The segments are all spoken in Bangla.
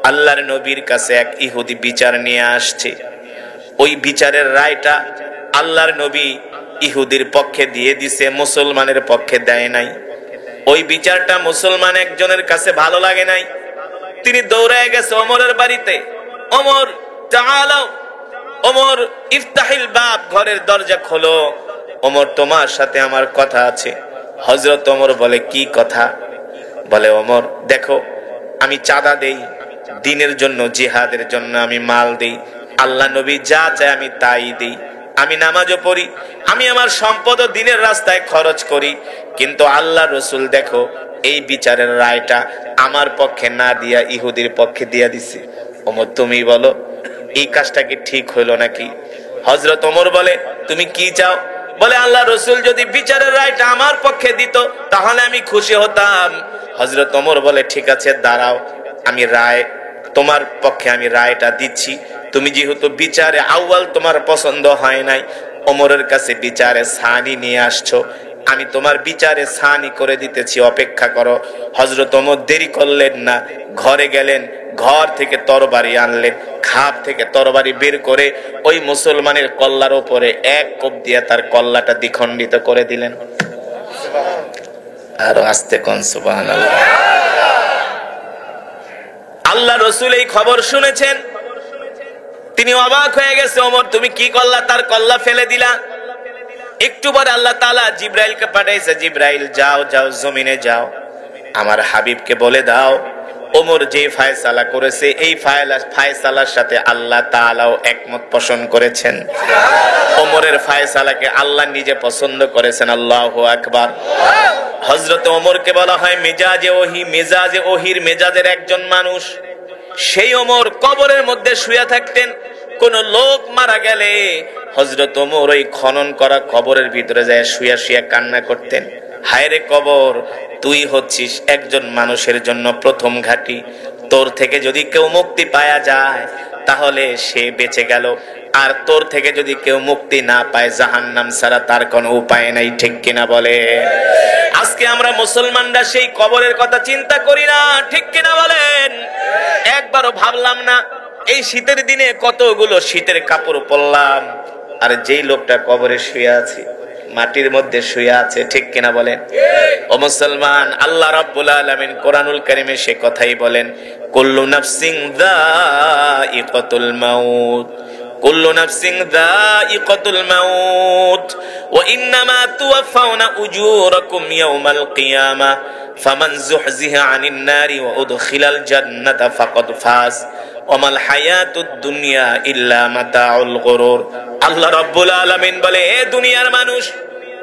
আল্লাহর নবীর কাছে এক ইহুদি বিচার নিয়ে আসছে। ওই বিচারের রায়টা আল্লাহর নবী ইহুদির পক্ষে দিয়ে দিছে, মুসলমানের পক্ষে দেয় নাই। ওই বিচারটা মুসলমান একজনের কাছে ভালো লাগে নাই। তিনি দৌড়ায় গেছে ওমরের বাড়িতে। ওমর তাআলা, ওমর ইফতাহিল বাব, ঘরের দরজা খোলো, ওমর তোমার সাথে আমার কথা আছে। হযরত ওমর বলে কি কথা? বলে ওমর দেখো, আমি চাঁদা দেই দ্বীনের জন্য, জিহাদের জন্য আমি মাল দেই, আল্লাহ নবী যা চায় আমি তাই দেই, আমি নামাজও পড়ি, আমি আমার সম্পদও দ্বীনের রাস্তায় খরচ করি, কিন্তু আল্লাহ রসুল দেখো এই বিচারের রায়টা আমার পক্ষে না দিয়া ইহুদির পক্ষে দিয়া দিছে। ওমর তুমি বলো এই কাজটা কি ঠিক হইল নাকি? হযরত ওমর বলে তুমি কি চাও? বলে আল্লাহ রসুল যদি বিচারের রায়টা আমার পক্ষে দিত তাহলে আমি খুশি হতাম। হযরত ওমর বলে ঠিক আছে দাঁড়াও, আমি রায় তোমার পক্ষে আমি রায়টা দিচ্ছি। তুমি যেহেতু বিচারে আউয়াল তোমার পছন্দ হয় নাই, ওমরের কাছে বিচারে সানি নিয়ে আসছো, আমি তোমার বিচারে সানি করে দিতেছি, অপেক্ষা করো। হযরত ওমর দেরি করলেন না, ঘরে গেলেন, ঘর থেকে তরবারি আনলেন, খাপ থেকে তরবারি বের করে ওই মুসলমানের কল্লার উপরে এক কোপ দিয়ে তার কল্লাটা দ্বিখণ্ডিত করে দিলেন। আর আস্তে কোন সুবহানাল্লাহ। আল্লাহ রসুল এই খবর শুনেছেন, তিনি অবাক হয়ে গেছে। ওমর তুমি কি করলা? তার কল্লা ফেলে দিলা। একটু পরে আল্লাহ তাআলা জিবরাইলকে পাঠাইছে, জিবরাইল যাও যাও জমিনে যাও, আমার হাবিবকে বলে দাও ওমর যে ফায়সালা করেছে এই ফায়সালার সাথে আল্লাহ তাআলাও একমত পোষণ করেছেন। ওমরের ফায়সালাকে আল্লাহ নিজে পছন্দ করেছেন। আল্লাহু আকবার। হযরত ওমরকে বলা হয় মেজাজে ওহী, মেজাজে ওহীর মেজাজের একজন মানুষ। সেই ওমর কবরের মধ্যে শুয়ে থাকতেন। কোন লোক মারা গেলে হযরত ওমর ওই খনন করা কবরের ভিতরে যায় শুয়ে শুয়ে কান্না করতেন, হায় রে কবর, তুই হচ্ছিস একজন মানুষের জন্য প্রথম ঘাঁটি, তোর থেকে যদি কেউ মুক্তি পাওয়া যায় তাহলে সে বেঁচে গেল, আর তোর থেকে যদি কেউ মুক্তি না পায় জাহান্নাম ছাড়া তার কোনো উপায় নাই। ঠিক কিনা বলে? আজকে আমরা মুসলমানরা সেই কবরের কথা চিন্তা করি না, ঠিক কিনা বলেন? একবারও ভাবলাম না এই শীতের দিনে কতগুলো শীতের কাপড় পরলাম, আর যেই লোকটা কবরে শুয়ে আছে, মাটির মধ্যে শুয়ে আছে, ঠিক কিনা বলেন? ও মুসলমান, আল্লাহ রাব্বুল আলামিন কোরআনুল কারীমে সে কথাই বলেন, কুল্লু নাফসিন যায়িকাতুল মাউত, কুল্লু নাফসিন যায়িকাতুল মাউত ওয়া ইন্নামা তুওয়াফাউনা উজুরাকুম ইয়াওমাল কিয়ামাহ ফামান যুহজিহা আনিন নারি ওয়া উদখিলাল জান্নাতা ফাকাদ ফাজ ওয়ামাল হায়াতুদ দুনিয়া ইল্লা মাতাউল গুরুর। আল্লাহ রাব্বুল আলামিন বলে, এ দুনিয়ার মানুষ,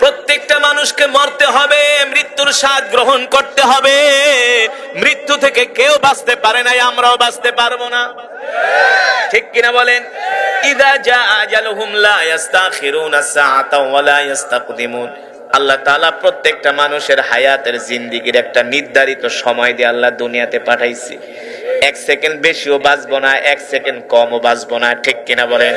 প্রত্যেকটা মানুষকে মরতে হবে, মৃত্যুর স্বাদ গ্রহণ করতে হবে। মৃত্যু থেকে কেউ বাঁচতে পারে না, আমরাও বাঁচতে পারবো না, ঠিক কিনা বলেন? ইযা জা আজালুহুম লা ইস্তাখিরুনা সাআতাও ওয়া লা ইস্তাকদিমুন। আল্লাহ তাআলা প্রত্যেকটা মানুষের হায়াতের জিন্দেগির একটা নির্ধারিত সময় দিয়ে আল্লাহ দুনিয়াতে পাঠাইছে। এক সেকেন্ড বেশিও বাঁচবো না, এক সেকেন্ড কমও বাঁচবো না, ঠিক কিনা বলেন?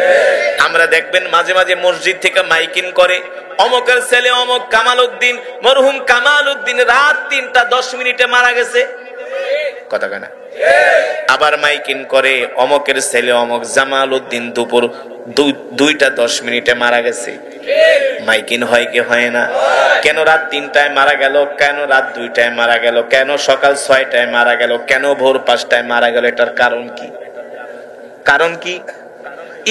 আমরা দেখবেন মাঝে মাঝে মসজিদ থেকে মাইকিং করে, অমকের ছেলে অমক কামালউদ্দিন, মরহুম কামালউদ্দিন রাত 3:10 মারা গেছে, কথা কেনা? আবার মাইকিং করে অমকের ছেলে অমক জামালউদ্দিন দুপুর 2:10 মারা গেছে। মাইকিং হয় কি হয় না? কেন রাত 3টায় মারা গেল, কেন রাত 2টায় মারা গেল, কেন সকাল 6টায় মারা গেল, কেন ভোর 5টায় মারা গেল? এটার কারণ কি? কারণ কি?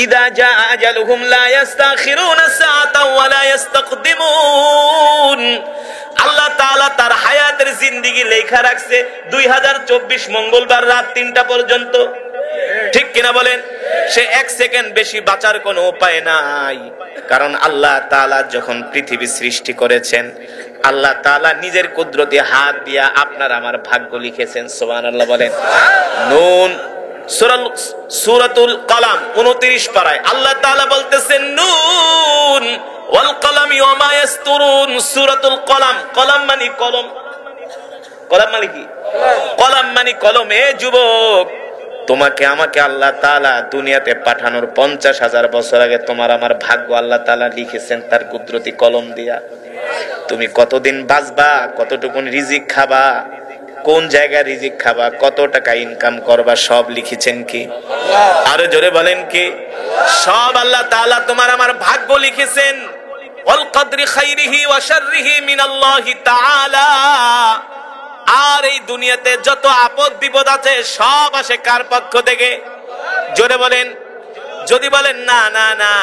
ইদা জা আজালুহুম লা ইস্তাখিরুনা সাআতাও ওয়া লা ইস্তাকদিমুন। আল্লাহ তাআলা তার হায়াতের জিন্দেগি লেখা রাখছে 2024 মঙ্গলবার রাত 3টা পর্যন্ত, ঠিক কিনা বলেন? সে এক সেকেন্ড বেশি বাঁচার কোনো উপায় নাই। কারণ আল্লাহ তাআলা যখন পৃথিবী সৃষ্টি করেছেন, আল্লাহ তাআলা নিজের কুদরতি হাত দিয়া আপনার আমার ভাগ্য লিখেছেন। সুবহানাল্লাহ বলেন। নুন সূরাতুল কলাম 29 পারায় আল্লাহ তাআলা বলতেছেন, নুন ওয়াল কলামি ওয়া মা ইয়াসতুরুন। সূরাতুল কলাম, কলাম মানে কলম, কলাম মানে কি? কলাম মানে কলম। এ যুবক, তোমাকে আমাকে আল্লাহ তাআলা দুনিয়াতে পাঠানোর 50,000 বছর আগে তোমার আমার ভাগ্য আল্লাহ তাআলা লিখেছেন তার কুদরতি কলম দিয়া। তুমি কতদিন বাঁচবা, কতটুকুন রিজিক খাবা, কোন জায়গায় রিজিক খাবা, কত টাকা ইনকাম করবা, সব লিখেছেন কি? আরো জোরে বলেন কি? সব আল্লাহ তাআলা তোমার আমার ভাগ্য লিখেছেন। ওয়াল কদরি খাইরিহি ওয়া শাররিহি মিনাল্লাহি তাআলা। আর এই দুনিয়াতে যত আপদ বিপদ আছে সব আসে কার পক্ষ থেকে? জোরে বলেন। যদি বলেন না না না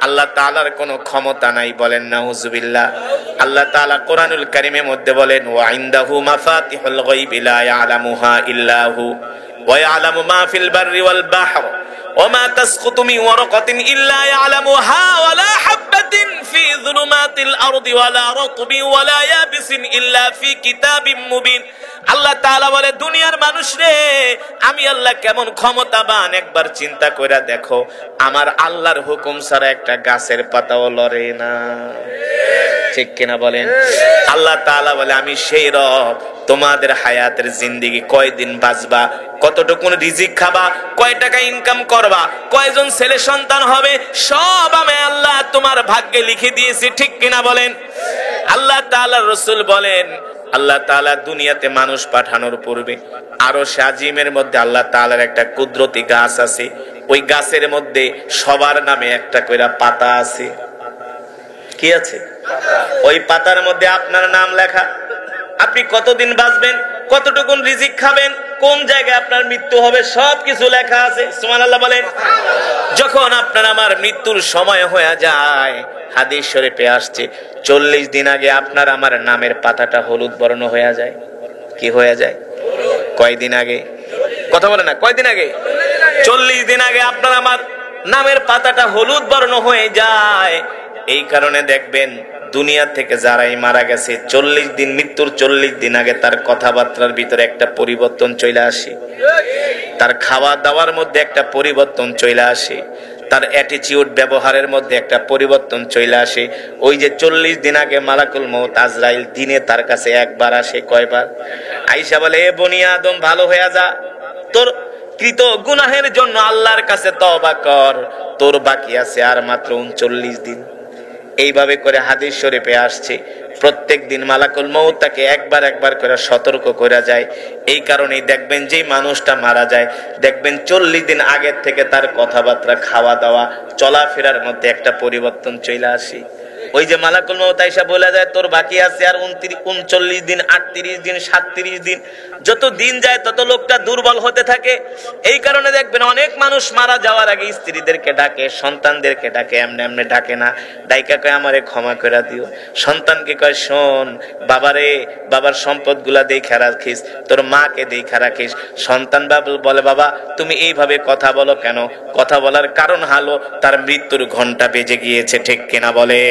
আল্লাহ তাআলার কোনো ক্ষমতা নাই, বলেন নাউজুবিল্লাহ। আল্লাহ তাআলা কোরআনুল কারীমের মধ্যে বলেন ওয়া ইনদাহু মাফাতিহুল গায়বি লা ইয়ালামুহা ইল্লা হু ওয়া ইয়ালামু মা ফিল বাররি ওয়াল বাহর ওয়া মা তাসকুতু মিন ওয়ারাকাতিন ইল্লা ইয়ালামুহা ওয়া লা হাববাতিন ফি যুলুমাতিল আরদি ওয়া লা রাতবিন ওয়া লা ইয়াবিসিন ইল্লা ফি কিতাবিম মুবিন। আল্লাহ তাআলা বলে দুনিয়ার মানুষ রে, আমি আল্লাহ কেমন ক্ষমতাবান একবার চিন্তা কইরা দেখো। আমার আল্লাহর হুকুম ছাড়া একটা গাছের পাতাও লড়ে না, ঠিক কিনা বলেন? আল্লাহ তাআলা বলে আমি সেই রব, তোমাদের হায়াতের জিন্দেগি কয়দিন বাঁচবা, কতটুকু রিজিক খাবা, কয় টাকা ইনকাম করবা, কয়জন ছেলে সন্তান হবে, সব আমি আল্লাহ তোমার ভাগ্যে লিখে দিয়েছি, ঠিক কিনা বলেন? আল্লাহ তাআলার রাসূল বলেন আল্লাহ তাআলা দুনিয়াতে মানুষ পাঠানোর পূর্বে আরশে আজিমের মধ্যে আল্লাহ তাআলার একটা কুদরতি গাছ আছে। ওই গাছের মধ্যে সবার নামে একটা কইরা পাতা আছে। কি আছে? ওই পাতার মধ্যে আপনার নাম লেখা। আপনি কতদিন বাঁচবেন, কতটুকু রিজিক খাবেন, কোন জায়গায় আপনার মৃত্যু হবে, সবকিছু লেখা আছে। সুবহানাল্লাহ বলেন। যখন আপনার আমার মৃত্যুর সময় হয়ে যায়, হাদিস শরীফে আসছে 40 দিন আগে আপনার আমার নামের পাতাটা হলুদ বর্ণ হয়ে যায়। কি হয়ে যায়? কয়দিন আগে? কথা বলে না, কয়দিন আগে? 40 দিন আগে আপনার আমার নামের পাতাটা হলুদ বর্ণ হয়ে যায়। এই কারণে দেখবেন দুনিয়া থেকে যারাই মারা গেছে 40 দিন, মৃত্যুর 40 দিন আগে তার কথাবার্তার ভিতরে একটা পরিবর্তন চলে আসে, তার খাওয়া দাওয়ার মধ্যে একটা পরিবর্তন চলে আসে, তার অ্যাটিটিউড ব্যবহারের মধ্যে একটা পরিবর্তন চলে আসে। ওই যে 40 দিন আগে মালাকুল মউত আজরাইল দিনে তার কাছে একবার আসে, কয়বার? আয়েশা বলে এ বনি আদম ভালো হয়ে যা, তোর কৃত গুনাহের জন্য আল্লাহর কাছে তওবা কর, তোর বাকি আছে আর মাত্র 39 দিন। এইভাবে করে হাদিস শরীফে আসছে প্রত্যেক দিন মালাকুল মউত তাকে একবার একবার করে সতর্ক করে যায়। এই কারণেই দেখবেন যে মানুষটা মারা যায়, দেখবেন 40 দিন আগের থেকে তার কথাবার্তা, খাওয়া দাওয়া, চলাফেরার মধ্যে একটা পরিবর্তন চলে আসে। ওই যে মালাকুল মউত আয়েশা বলে যায় তোর বাকি আছে আর 39 দিন, 38 দিন, 37 দিন। যত দিন যায় তত লোকটা দুর্বল হতে থাকে। এই কারণে দেখবেন অনেক মানুষ মারা যাওয়ার আগে স্ত্রীদেরকে ডাকে, সন্তানদেরকে ডাকে, এমনি এমনি ডাকে না, ডাইকা কয় আমারে ক্ষমা করে দিও। সন্তানকে কয় শোন বাবারে, বাবার সম্পদ গুলা দেখা রাখিস, তোর মাকে দেখা রাখিস। সন্তান বলে বাবা তুমি এইভাবে কথা বলো কেন? কথা বলার কারণ হলো তার মৃত্যুর ঘন্টা বেজে গিয়েছে, ঠিক কিনা বলে?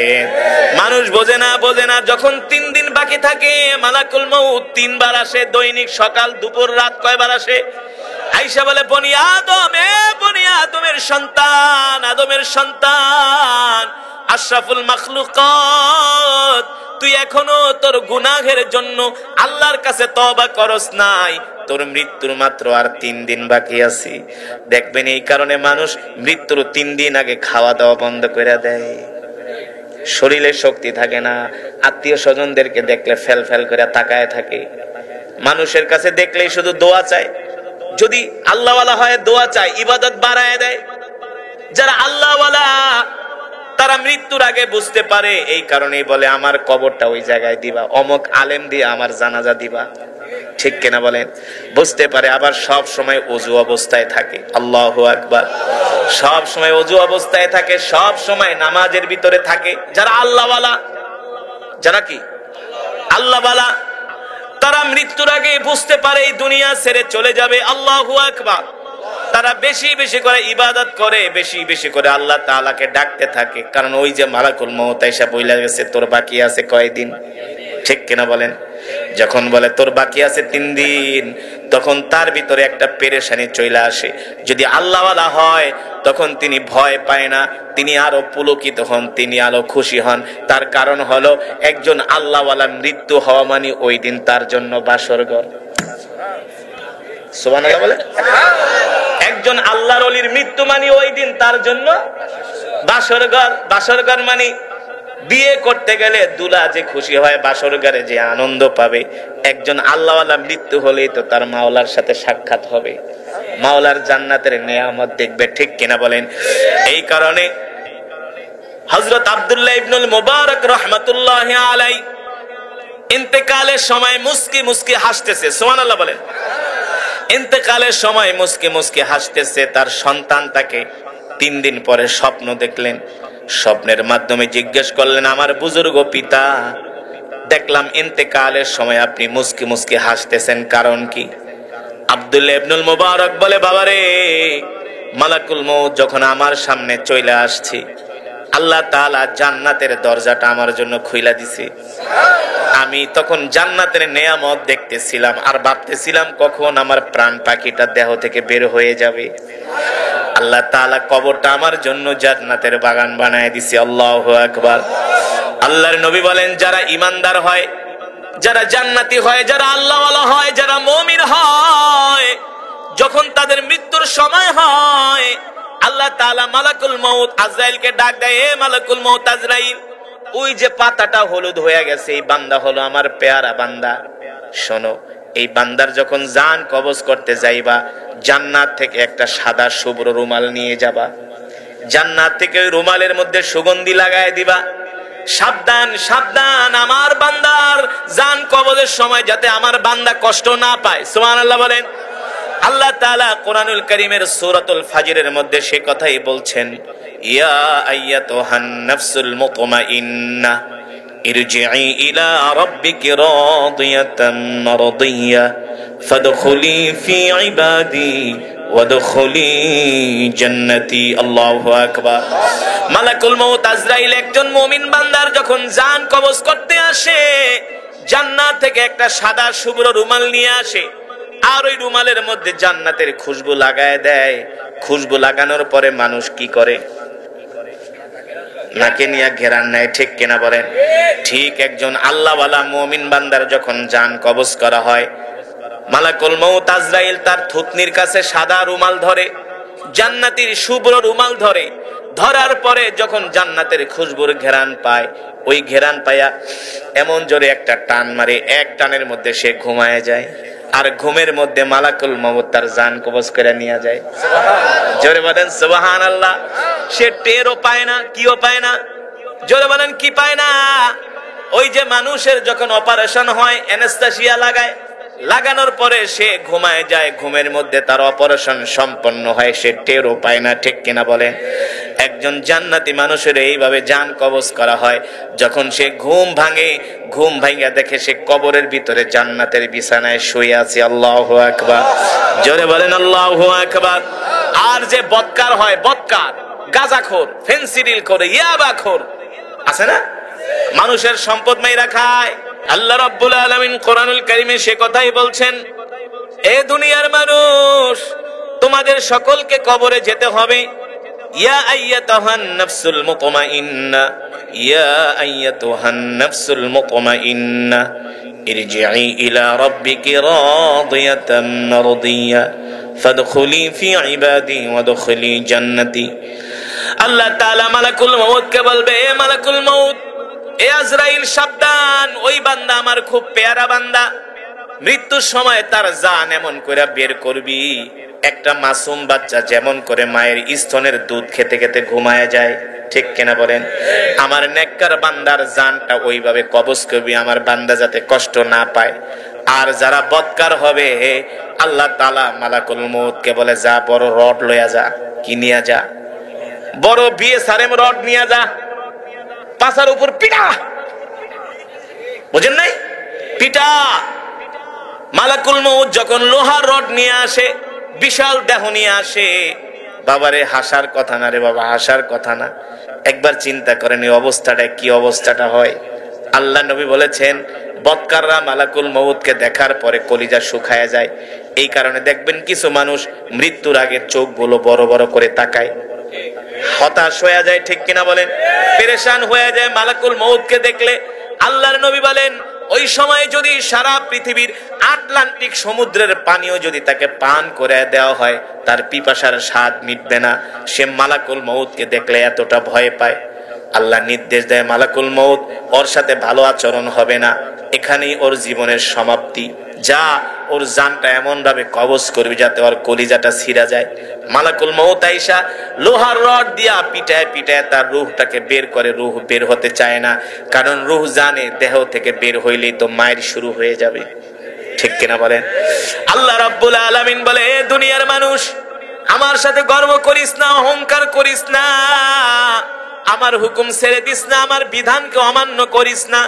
মানুষ বোঝে না, বোঝে না। যখন 3 দিন বাকি থাকে মালাকুল মউত 3 বার আসে দৈনিক, সকাল দুপুর রাত। কয়বার আসে? আয়েশা বলে বনি আদম, এ বনি আদমের সন্তান, আদমের সন্তান, আশরাফুল মাখলুকাত, তুই এখনো তোর গুনাহের জন্য আল্লাহর কাছে তওবা করস নাই, তোর মৃত্যুর মাত্র আর 3 দিন বাকি আছে। দেখবেন এই কারণে মানুষ মৃত্যুর 3 দিন আগে খাওয়া দাওয়া বন্ধ করে দেয়, শরীরে শক্তি থাকে না, আত্মীয় স্বজনদেরকে দেখলে ফেল ফেল করে তাকায় থাকে, মানুষের কাছে দেখলেই শুধু দোয়া চায়। যদি আল্লাহওয়ালা হয় দোয়া চায়, ইবাদত বাড়ায় দেয়। যারা আল্লাহওয়ালা তারা মৃত্যুর আগে বুঝতে পারে, এই কারণেই বলে আমার কবরটা ওই জায়গায় দিবা, অমুক আলেম দিয়ে আমার জানাজা দিবা, ঠিক কিনা বলেন? বুঝতে পারে। আবার সব সময় ওযু অবস্থায় থাকে, আল্লাহু আকবার, সব সময় ওযু অবস্থায় থাকে, সব সময় নামাজের ভিতরে থাকে। যারা আল্লাহওয়ালা, যারা কি আল্লাহওয়ালা, তারা মৃত্যুর আগে বুঝতে পারে এই দুনিয়া ছেড়ে চলে যাবে, আল্লাহু আকবার। তারা বেশি বেশি করে ইবাদত করে, বেশি বেশি করে আল্লাহ তাআলাকে ডাকতে থাকে। কারণ ওই যে মালাকুল মউত আয়েশা বইলা গেছে তোর বাকি আছে কয়দিন, ঠিক কিনা বলেন? যখন বলে তোর বাকি আছে 3 দিন, তখন তার ভিতরে একটা পেরেশানি চলে আসে। যদি আল্লাহওয়ালা হয় তখন তিনি ভয় পায় না, তিনি আরো পুলকিত হন, তিনি আরো খুশি হন। তার কারণ হলো একজন আল্লাহওয়ালা মৃত্যু হওয়া মানে ওই দিন তার জন্য বাসরঘর। সুবহানাল্লাহ বলে। একজন আল্লাহর ওলির মৃত্যু মানে ওই দিন তার জন্য বাসরঘর। বাসরঘর মানে বিয়ে করতে গেলে দুলা যে খুশি হয়, বাসর ঘরে যে আনন্দ পাবে, একজন আল্লাহওয়ালা মৃত্যু হলেই তো তার মাওলার সাথে সাক্ষাৎ হবে, মাওলার জান্নাতের নেয়ামত দেখবে, ঠিক কিনা বলেন? এই কারণে হযরত আব্দুল্লাহ ইবনুল মুবারক রাহমাতুল্লাহি আলাইহি ইন্তেকালের সময় মুস্কি মুস্কি হাসতেছে, সুবহানাল্লাহ বলেন। ইন্তেকালের সময় মুস্কি মুস্কি হাসতেছে। তার সন্তান তাকে 3 দিন পরে স্বপ্ন দেখলেন। স্বপ্নের মাধ্যমে জিজ্ঞেস করলেন, আমার বুজুর্গ পিতা, দেখলাম ইন্তেকালের সময় আপনি মুস্কি মুস্কি হাসতেছেন, কারণ কি? আব্দুল্লাহ ইবনুল মুবারক বলে, বাবারে, মালাকুল মউত যখন আমার সামনে চলে আসছে, আল্লাহ তাআলা জান্নাতের দরজাটা আমার জন্য খুইলা দিছে। আমি তখন জান্নাতের নেয়ামত দেখতেছিলাম আর ভাবতেছিলাম কখন আমার প্রাণ পাখিটা দেহ থেকে বের হয়ে যাবে। আল্লাহ তাআলা কবরটা আমার জন্য জান্নাতের বাগান বানায় দিছে। আল্লাহু আকবার। আল্লাহর নবী বলেন, যারা ঈমানদার হয়, যারা জান্নাতি হয়, যারা আল্লাহওয়ালা হয়, যারা মুমিন হয়, যখন তাদের মৃত্যুর সময় হয়, আল্লাহ তাআলা মালাকুল মউত আজরাইলকে ডাক দেয়, এ মালাকুল মউত আজরাইল, ওই যে পাতাটা হলুদ হয়ে গেছে, এই বান্দা হলো আমার পেয়ারা বান্দা। শোনো, এই বান্দার যখন জান কবজ করতে যাইবা, জান্নাত থেকে একটা সাদা শুভ্র রুমাল নিয়ে যাবা, জান্নাত থেকে ওই রুমালের মধ্যে সুগন্ধি লাগায় দিবা। সাবধান সাবধান, আমার বান্দার জান কবজের সময় যাতে আমার বান্দা কষ্ট না পায়। সুবহানাল্লাহ বলেন। আল্লাহ তাআলা কোরআনুল কারীমের সূরাতুল ফাজরের মধ্যে সে কথাই বলছেন, ইয়া আইয়াতুহান নাফসুল মুতমাইন্না ইরজিই ইলা রাব্বিকি রাদিয়াতাম মারদিয়া ফাদখুলি ফি ইবাদি ওয়াদখুলি জান্নাতি। আল্লাহু আকবার। মালাকুল মউত আজরাইল একজন মুমিন বান্দার যখন জান কবজ করতে আসে, জান্নাত থেকে একটা সাদা শুভ্র রুমাল নিয়ে আসে, আর ওই রুমালের মধ্যে জান্নাতের খুশবু লাগায় দেয়। খুশবু লাগানোর পরে মানুষ কি করে? নাকে নিয়ে ঘেরান নেয়, ঠিক কিনা বলেন? ঠিক একজন আল্লাহওয়ালা মুমিন বান্দার যখন জান কবজ করা হয়, মালাকুল মউত আজরাইল তার থুতনির কাছে সাদা রুমাল ধরে, জান্নাতের শুভ্র রুমাল ধরে। ধরার পরে যখন জান্নাতের খুশবুর ঘেরান পায়, ওই ঘেরান পায়া এমন জোরে একটা টান মারে, এক টানের মধ্যে সে ঘুমায় যায়। আর ঘুমের মধ্যে মালাকুল মউত তার জান কবজ করে নিয়ে যায়। জোরে বলেন সুবহানাল্লাহ। সে টেরও পায় না, কিও পায় না। জোরে বলেন কি পায় না? ওই যে মানুষের যখন অপারেশন হয়, অ্যানেস্থেসিয়া লাগায়, লাগানোর পরে সে ঘুমায় যায়, ঘুমের মধ্যে তার অপারেশন সম্পন্ন হয়, সে টেরও পায় না, ঠিক কিনা বলেন? একজন জান্নাতি মানুষের এইভাবে জান কবজ করা হয়। যখন সে ঘুম ভাঙে, ঘুম ভাঙা দেখে সে কবরের ভিতরে জান্নাতের বিছানায় শুয়ে আছে। আল্লাহু আকবার। জোরে বলেন আল্লাহু আকবার। আর যে বদকার হয়, বদকার, গাঁজাখোর, ফেন্সিডিলখোর, ইয়াবাখোর আছে না, মানুষের সম্পদ মাইরা খায়। আল্লাহ রাব্বুল আলামিন কোরআনুল কারীমে সে কথাই বলছেন, এ দুনিয়ার মানুষ, তোমাদের সকলকে কবরে যেতে হবে। ইয়া আইয়াতুহান নাফসুল মুতমাইন্না, ইয়া আইয়াতুহান নাফসুল মুতমাইন্না ইরজিই ইলা রাব্বিকি রাদিয়াতাম মারদিয়া ফাদখুলি ফি ইবাদি ওয়াদখুলি জান্নাতি। আল্লাহ তাআলা মালাকুল মউতকে বলবে, এ মালাকুল মউত, এ আজরাইল, সাবধান, ওই বান্দা আমার খুব পেয়ারা বান্দা। মৃত্যুর সময় তার জান এমন করে বের করবি, একটা মাসুম বাচ্চা যেমন করে মায়ের স্তনের দুধ খেতে খেতে ঘুমায় যায়, ঠিক কিনা বলেন? আমার নেককার বান্দার জানটা ওইভাবে কবজ করবি, আমার বান্দা যাতে কষ্ট না পায়। আর যারা বদকার হবে, আল্লাহ তাআলা মালাকুল মউতকে বলে, যা বড় রড লইয়া যা। কি নিয়ে যা? বড় বিএসআরএম রড নিয়ে যা, পাছার উপর পিটা। বুঝেন নাই? পিটা। মালাকুল মউত যখন লোহার রড নিয়ে আসে, বিশাল দেহ নিয়ে আসে, বাবারে হাসার কথা না রে বাবা, হাসার কথা না। একবার চিন্তা করেন এই অবস্থাটা, কি অবস্থাটা হয়। আল্লাহ নবী বলেছেন, বদকাররা মালাকুল মউতকে দেখার পরে কলিজা শুকায় যায়। এই কারণে দেখবেন কিছু মানুষ মৃত্যুর আগে চোখগুলো বড় বড় করে তাকায়, হতাশ হয়ে যায়, ঠিক কিনা বলেন? পেরেশান হয়ে যায় মালাকুল মউতকে দেখলে। আল্লাহর নবী বলেন, ওই সময় যদি সারা পৃথিবীর আটলান্টিক সমুদ্রের পানিও যদি তাকে পান করে দেওয়া হয়, তার পিপাসার স্বাদ মিটবে না। সে মালাকুল মউতকে দেখলে এতটা ভয় পায়। আল্লাহ নির্দেশ দেয় মালাকুল মউত ওর সাথে ভালো আচরণ হবে না, এখানেই ওর জীবনের সমাপ্তি, যা ওর জানটা এমন ভাবে কবজ করবে যাতে ওর কলিজাটা ছিঁড়া যায়। মালাকুল মউত আইসা লোহার রড দিয়া পিটায় পিটায় তার রূহটাকে বের করে, রূহ বের হতে চায় না, কারণ রূহ জানে দেহ থেকে বের হইলেই তো মায়ের শুরু হয়ে যাবে, ঠিক কিনা বলেন? আল্লাহ রাব্বুল আলামিন বলে, এ দুনিয়ার মানুষ, আমার সাথে গর্ব করিস না, অহংকার করিস না, আমার হুকুম ছেড়ে দিস না, আমার বিধানকে অমান্য করিস না।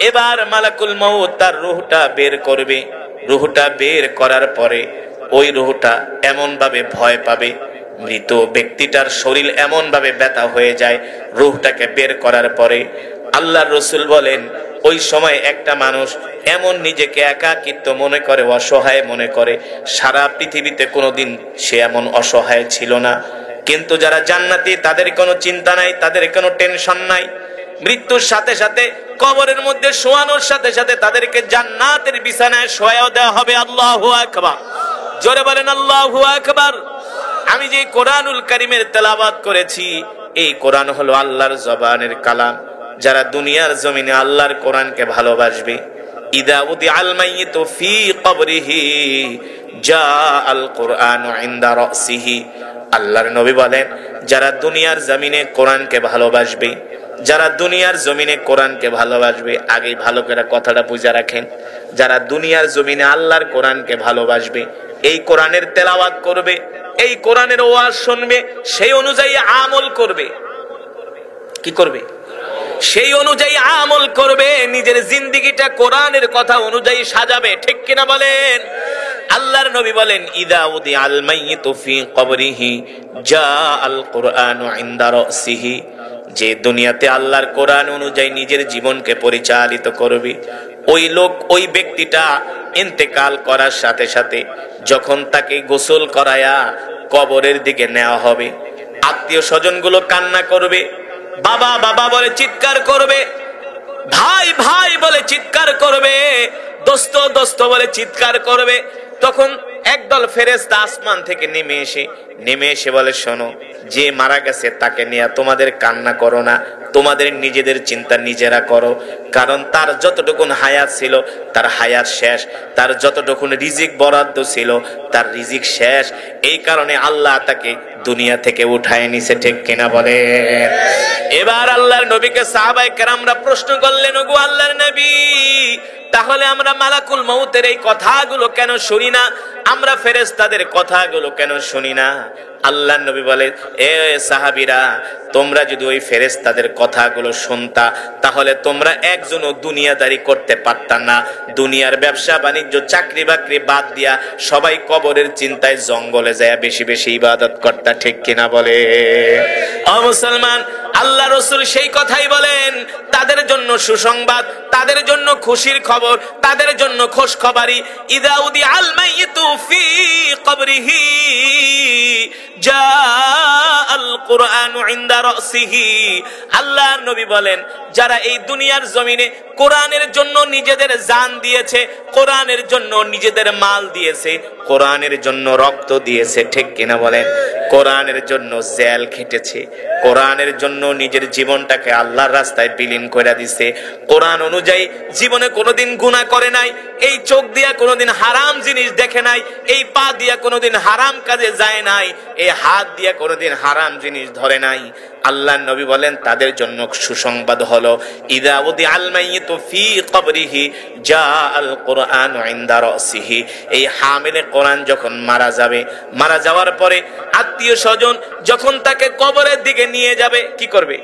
এবার মালাকুল মউত তার রূহটা বের করবে। রূহটা বের করার পরে ওই রূহটা এমন ভাবে ভয় পাবে, মৃত ব্যক্তিটার শরীর এমন ভাবে ব্যথা হয়ে যায় রূহটাকে বের করার পরে। আল্লাহর রাসূল বলেন, ওই সময় একটা মানুষ এমন নিজেকে একাকিত্ব মনে করে, অসহায় মনে করে, সারা পৃথিবীতে কোনোদিন সে এমন অসহায় ছিল না। কিন্তু যারা জান্নাতি তাদের কোনো চিন্তা নাই, তাদের কোনো টেনশন নাই। মৃত্যুর সাথে সাথে কবরের মধ্যে শোয়ানোর সাথে সাথে তাদেরকে জান্নাতের বিছানায় শোয়াও দেওয়া হবে। আল্লাহু আকবার, জোরে বলেন আল্লাহু আকবার। আমি যে কোরআনুল কারীমের তেলাওয়াত করেছি, এই কোরআন হলো আল্লাহর জবানের কালাম। যারা দুনিয়ার জমিনে আল্লাহর কোরআনকে ভালোবাসবে, ইদা উদিআল মাইয়িতু ফি কবরিহি জাআল কুরআনু ইনদা রাসিহি। আল্লাহর নবী বলেন, যারা দুনিয়ার জমিনে কোরআনকে ভালোবাসবে, যারা দুনিয়ার জমিনে কোরআনকে ভালোবাসবে, আগে ভালো করে কথাটা বুঝে রাখেন, যারা দুনিয়ার জমিনে আল্লাহর কোরআনকে ভালোবাসবে, এই কোরআনের তেলাওয়াত করবে, এই কোরআনের ওয়াজ শুনবে, সেই অনুযায়ী আমল করবে। কি করবে? সেই অনুযায়ী আমল করবে, নিজের জিন্দেগিটা কোরআনের কথা অনুযায়ী সাজাবে, ঠিক কিনা বলেন? আল্লাহর নবী বলেন, ইদা উদিআল মাইয়িতু ফি কবরিহি জাআল কুরআনু ইনদা রাসিহি। যে দুনিয়াতে আল্লাহর কোরআন অনুযায়ী নিজের জীবনকে পরিচালিত করবে, ওই লোক, ওই ব্যক্তিটা ইন্তেকাল করার সাথে সাথে যখন তাকে গোসল করায়া কবরের দিকে নেওয়া হবে, আত্মীয় স্বজনগুলো কান্না করবে, বাবা বাবা বলে চিৎকার করবে, ভাই ভাই বলে চিৎকার করবে, দোস্ত দোস্ত বলে চিৎকার করবে। তখন একদল ফেরেশতা আসমান থেকে নেমে এসে বলে, শোনো, যে মারা গেছে তাকে নিয়ে তোমাদের কান্না করো না, তোমাদের নিজেদের চিন্তা নিজেরা করো, কারণ তার যতটুকুন হায়াত ছিল তার হায়াত শেষ, তার যতটুকুন রিজিক বরাদ্দ ছিল তার রিজিক শেষ। এই কারণে আল্লাহ তাকে দুনিয়া থেকে উঠায় নিছে, ঠিক কিনা বলে? এবার আল্লাহর নবীকে সাহাবায়ে কেরামরা প্রশ্ন করলেন, ওগো আল্লাহর নবী, তাহলে আমরা মালাকুল মউতের এই কথাগুলো কেন শুনি না, আমরা ফেরেশতাদের কথাগুলো কেন শুনি না? আল্লাহর নবী বলে, এ সাহাবীরা, তোমরা যদি ওই ফেরেশতাদের কথাগুলো শুনতা তাহলে তোমরা একজনও দুনিয়াদারি করতে পারতা না। দুনিয়ার ব্যবসা বাণিজ্য চাকরি বাকরি বাদ দিয়া সবাই কবরের চিন্তায় জঙ্গলে যায় বেশি বেশি ইবাদত করতা, ঠিক কিনা বলে? ও মুসলমান, আল্লাহ রাসূল সেই কথাই বলেন, তাদের জন্য সুসংবাদ, তাদের জন্য খুশির খবর, তাদের জন্য খুশ খবরি। ইদা উদিআল মাইয়িতু ফি কবরিহি জাআল কুরআনু ইনদা রাসিহি। আল্লাহর নবী বলেন, যারা এই দুনিয়ার জমিনে কোরআনের জন্য নিজেদের জান দিয়েছে, কোরআনের জন্য নিজেদের মাল দিয়েছে, কোরআনের জন্য রক্ত দিয়েছে, ঠিক কিনা বলেন? কোরআনের জন্য জেল খেটেছে, কোরআনের জন্য নিজের জীবনটাকে আল্লাহর রাস্তায় বিলীন করে দিছে, কোরআন অনুযায়ী জীবনে কোনোদিন গুনাহ করে নাই, এই চোখ দিয়া কোনোদিন হারাম জিনিস দেখে নাই, এই পা দিয়া কোনোদিন হারাম কাজে যায় নাই, এই হাত দিয়া কোনোদিন হারাম জিনিস ধরে নাই। আল্লাহর নবী বলেন, তাদের জন্য সুসংবাদ হলো, ইদা উদিআল মাইয়িতু ফি কবরিহি জাআল কুরআনু ইনদা রাসিহি। এই হামিলে কোরআন যখন মারা যাবে, মারা যাওয়ার পরে আত্মীয় স্বজন যখন তাকে কবরের দিকে নিয়ে যাবে, কি করবে?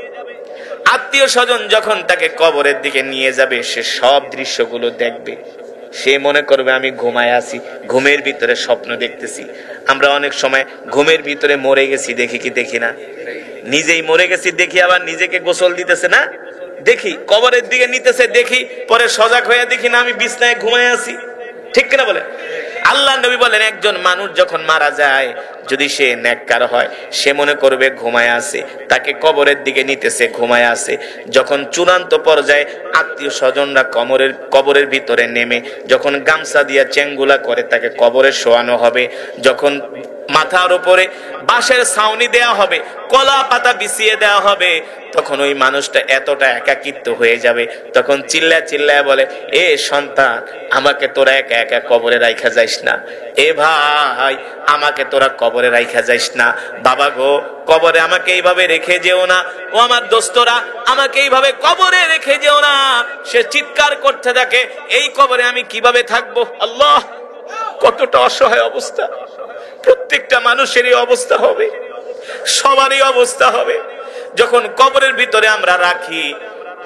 আত্মীয় স্বজন যখন তাকে কবরের দিকে নিয়ে যাবে, সে সব দৃশ্যগুলো দেখবে। সে মনে করবে আমি ঘুমায় আছি, ঘুমের ভিতরে স্বপ্ন দেখতেছি। আমরা অনেক সময় ঘুমের ভিতরে মরে গেছি, দেখি কি দেখি না? নিজেই মরে গেছি দেখি, আবার নিজেকে গোসল দিতেছে না দেখি, কবরের দিকে নিতেছে দেখি, পরে সজাগ হয়ে দেখি না আমি বিছনায় ঘুমায় আছি, ঠিক কিনা বলে? আল্লাহ নবী বলেন, একজন মানুষ যখন মারা যায়, যদি সে নেককার হয়, সে মনে করবে ঘুমায় আছে, তাকে কবরের দিকে নিতেছে ঘুমায় আছে। যখন চূড়ান্ত পর্যায়ে আত্মীয় স্বজনরা কবরের ভিতরে নেমে যখন গামছা দিয়া চেঙ্গুলা করে তাকে কবরে শোয়ানো হবে, যখন মাথার উপরে বাঁশের ছাউনি দেয়া হবে, কলা পাতা বিছিয়ে দেওয়া হবে, তখন ওই মানুষটা এতটা একাকিত্ব হয়ে যাবে, তখন চিল্লায় চিল্লায় বলে, এ সন্তান, আমাকে তোরা একা একা কবরে রাইখা যাইস না। এ ভাই, আমাকে তোরা কবরে রাইখা যাইস না। বাবা গো, কবরে আমাকে এইভাবে রেখে যেও না। ও আমার দোস্তরা, আমাকে এইভাবে কবরে রেখে যেও না। সে চিৎকার করতে থাকে, এই কবরে আমি কিভাবে থাকবো? আল্লাহ, কতটা অসহায় অবস্থা। প্রত্যেকটা মানুষেরই অবস্থা হবে, সবারই অবস্থা হবে। যখন কবরের ভিতরে আমরা রাখি,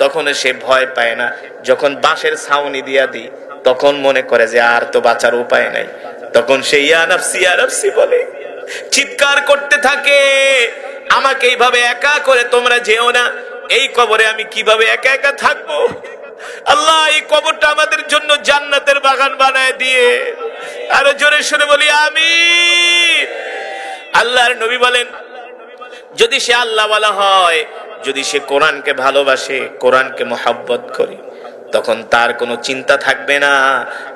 তখন সে ভয় পায় না। যখন বাঁশের ছাউনি দিয়া দিই, তখন মনে করে যে আর তো বাঁচার উপায় নাই। তখন সে ইয়া নাফসি ইয়া নাফসি বলে, চিৎকার করতে থাকে, আমাকে এইভাবে একা করে তোমরা যেও না। এই কবরে আমি কিভাবে একা একা থাকবো? আল্লাহ, এই কবরটা আমাদের জন্য জান্নাতের বাগান বানায় দিয়ে। আরো জোরে শুনে বলি আমিন। আল্লাহর নবী বলেন, যদি সে আল্লাহওয়ালা হয়, যদি সে কোরআনকে ভালোবাসে, কোরআনকে মহব্বত করে, তখন তার কোনো চিন্তা থাকবে না।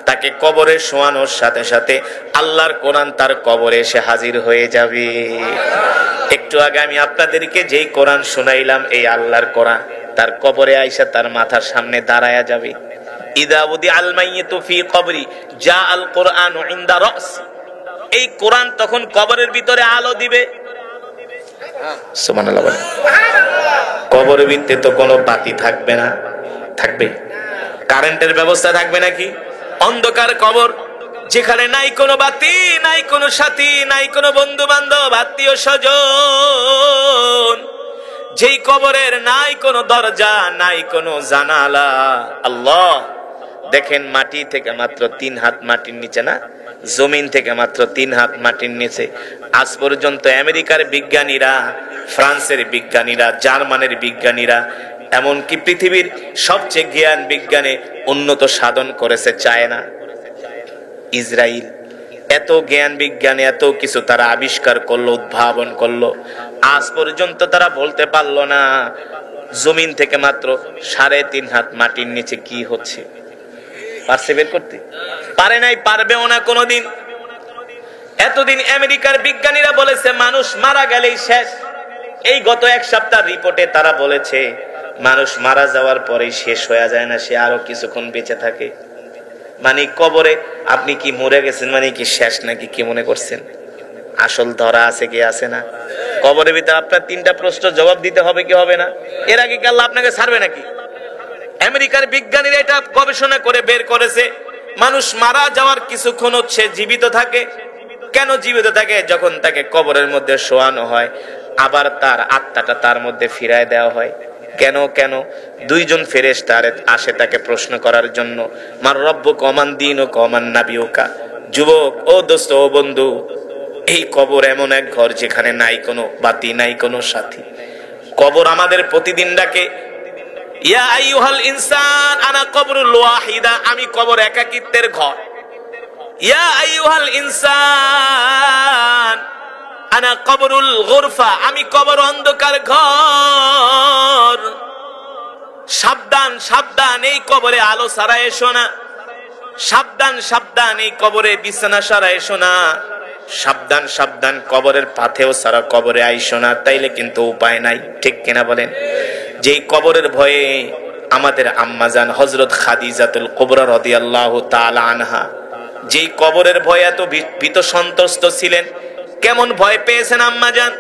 তাকে কবরে শোয়ানোর সাথে সাথে আল্লাহর কোরআন তার কবরে এসে হাজির হয়ে যাবে। একটু আগে আমি আপনাদেরকে যেই কোরআন শোনাইলাম, এই আল্লাহর কোরআন তার কবরে আইসা তার মাথার সামনে দাঁড়ায়া যাবে। ইদা উদি আল মাইয়িতু ফি কবরি জা আল কোরআন ইনদা রাস। এই কোরআন তখন কবরের ভিতরে আলো দিবে। সুবহানাল্লাহ বলেন। কবরের ভিতরে তো কোনো বাতি থাকবে না, থাকবে? কারেন্টের ব্যবস্থা থাকবে নাকি? অন্ধকার কবর, যেখানে নাই কোনো বাতি, নাই কোনো সাথী, নাই কোনো বন্ধু বান্ধব, আত্মীয় স্বজন, যেই কবরের নাই কোনো দরজা, নাই কোনো জানালা। আল্লাহ, দেখেন মাটি থেকে মাত্র 3 হাত মাটির নিচে, না জমিন থেকে মাত্র 3 হাত মাটির নিচে। আজ পর্যন্ত আমেরিকার বিজ্ঞানীরা, ফ্রান্সের বিজ্ঞানীরা, জার্মানের বিজ্ঞানীরা, এমনকি পৃথিবীর সবচেয়ে জ্ঞান বিজ্ঞানে উন্নত সাধন করেছে চায়না, ইসরায়েল। এত জ্ঞান বিজ্ঞানে এত কিছু তারা আবিষ্কার করলো, উদ্ভাবন করলো, আজ পর্যন্ত তারা বলতে পারলো না জমিন থেকে মাত্র 3.5 হাত মাটির নিচে কি হচ্ছে। পারছে বের করতে? পারে নাই, পারবেও না কোনোদিন। এতদিন আমেরিকার বিজ্ঞানীরা বলেছে মানুষ মারা গেলেই শেষ। এই গত 1 সপ্তাহ রিপোর্টে তারা বলেছে মানুষ মারা যাওয়ার পরেই শেষ হয়ে যায় না, সে আরো কিছুক্ষণ বেঁচে থাকে। মানে কবরে আপনি কি মরে গেছেন মানে কি শেষ নাকি? কি মনে করছেন? আসল ধরা আছে কি আছে না? কবরের ভিতরে আপনার 3টা প্রশ্ন জবাব দিতে হবে কি হবে না? এর আগে কি আল্লাহ আপনাকে ছাড়বে নাকি? আমেরিকার বিজ্ঞানীরা এটা গবেষণা করে বের করেছে, মানুষ মারা যাওয়ার কিছুক্ষণ হচ্ছে জীবিত থাকে। কেন জীবিত থাকে? যখন তাকে কবরের মধ্যে শোয়ানো হয়, আবার তার আত্মাটা তার মধ্যে ফিরায় দেওয়া হয়। কেন? 2জন ফেরেশতা আসে তাকে প্রশ্ন করার জন্য, মার রব্বুকা ওয়া মান দীনুকা ওয়া মান নাবিয়ুকা। যুবক, ও দোস্ত, ও বন্ধু, এই কবর এমন এক ঘর যেখানে নাই কোনো বাতি, নাই কোনো সাথী। কবর আমাদের প্রতিদিন ডাকে, ইয়া আইয়ুহাল ইনসান আনা কবরুল ওয়াহিদা, আমি কবর একাকিত্বের ঘর। ইয়া আইয়ুহাল ইনসান আনা কবরুল গুরফা, আমি কবর অন্ধকার ঘর। সাবধান সাবধান, এই কবরে আলো ছাড়া এসো না। সাবধান সাবধান, এই কবরে বিছানা ছাড়া এসো না। সাবধান সাবধান, কবরের পাথেও ছাড়া কবরে আইসো না, তাইলে কিন্তু উপায় নাই। ঠিক কিনা বলেন? যেই কবরের ভয়ে আমাদের আম্মাজান হযরত খাদিজাতুল কুবরা রাদিয়াল্লাহু তাআলা আনহা, যেই কবরের ভয়ে এত ভীত সন্ত্রস্ত ছিলেন, কেমন ভয় পেয়েছেন আম্মাজান।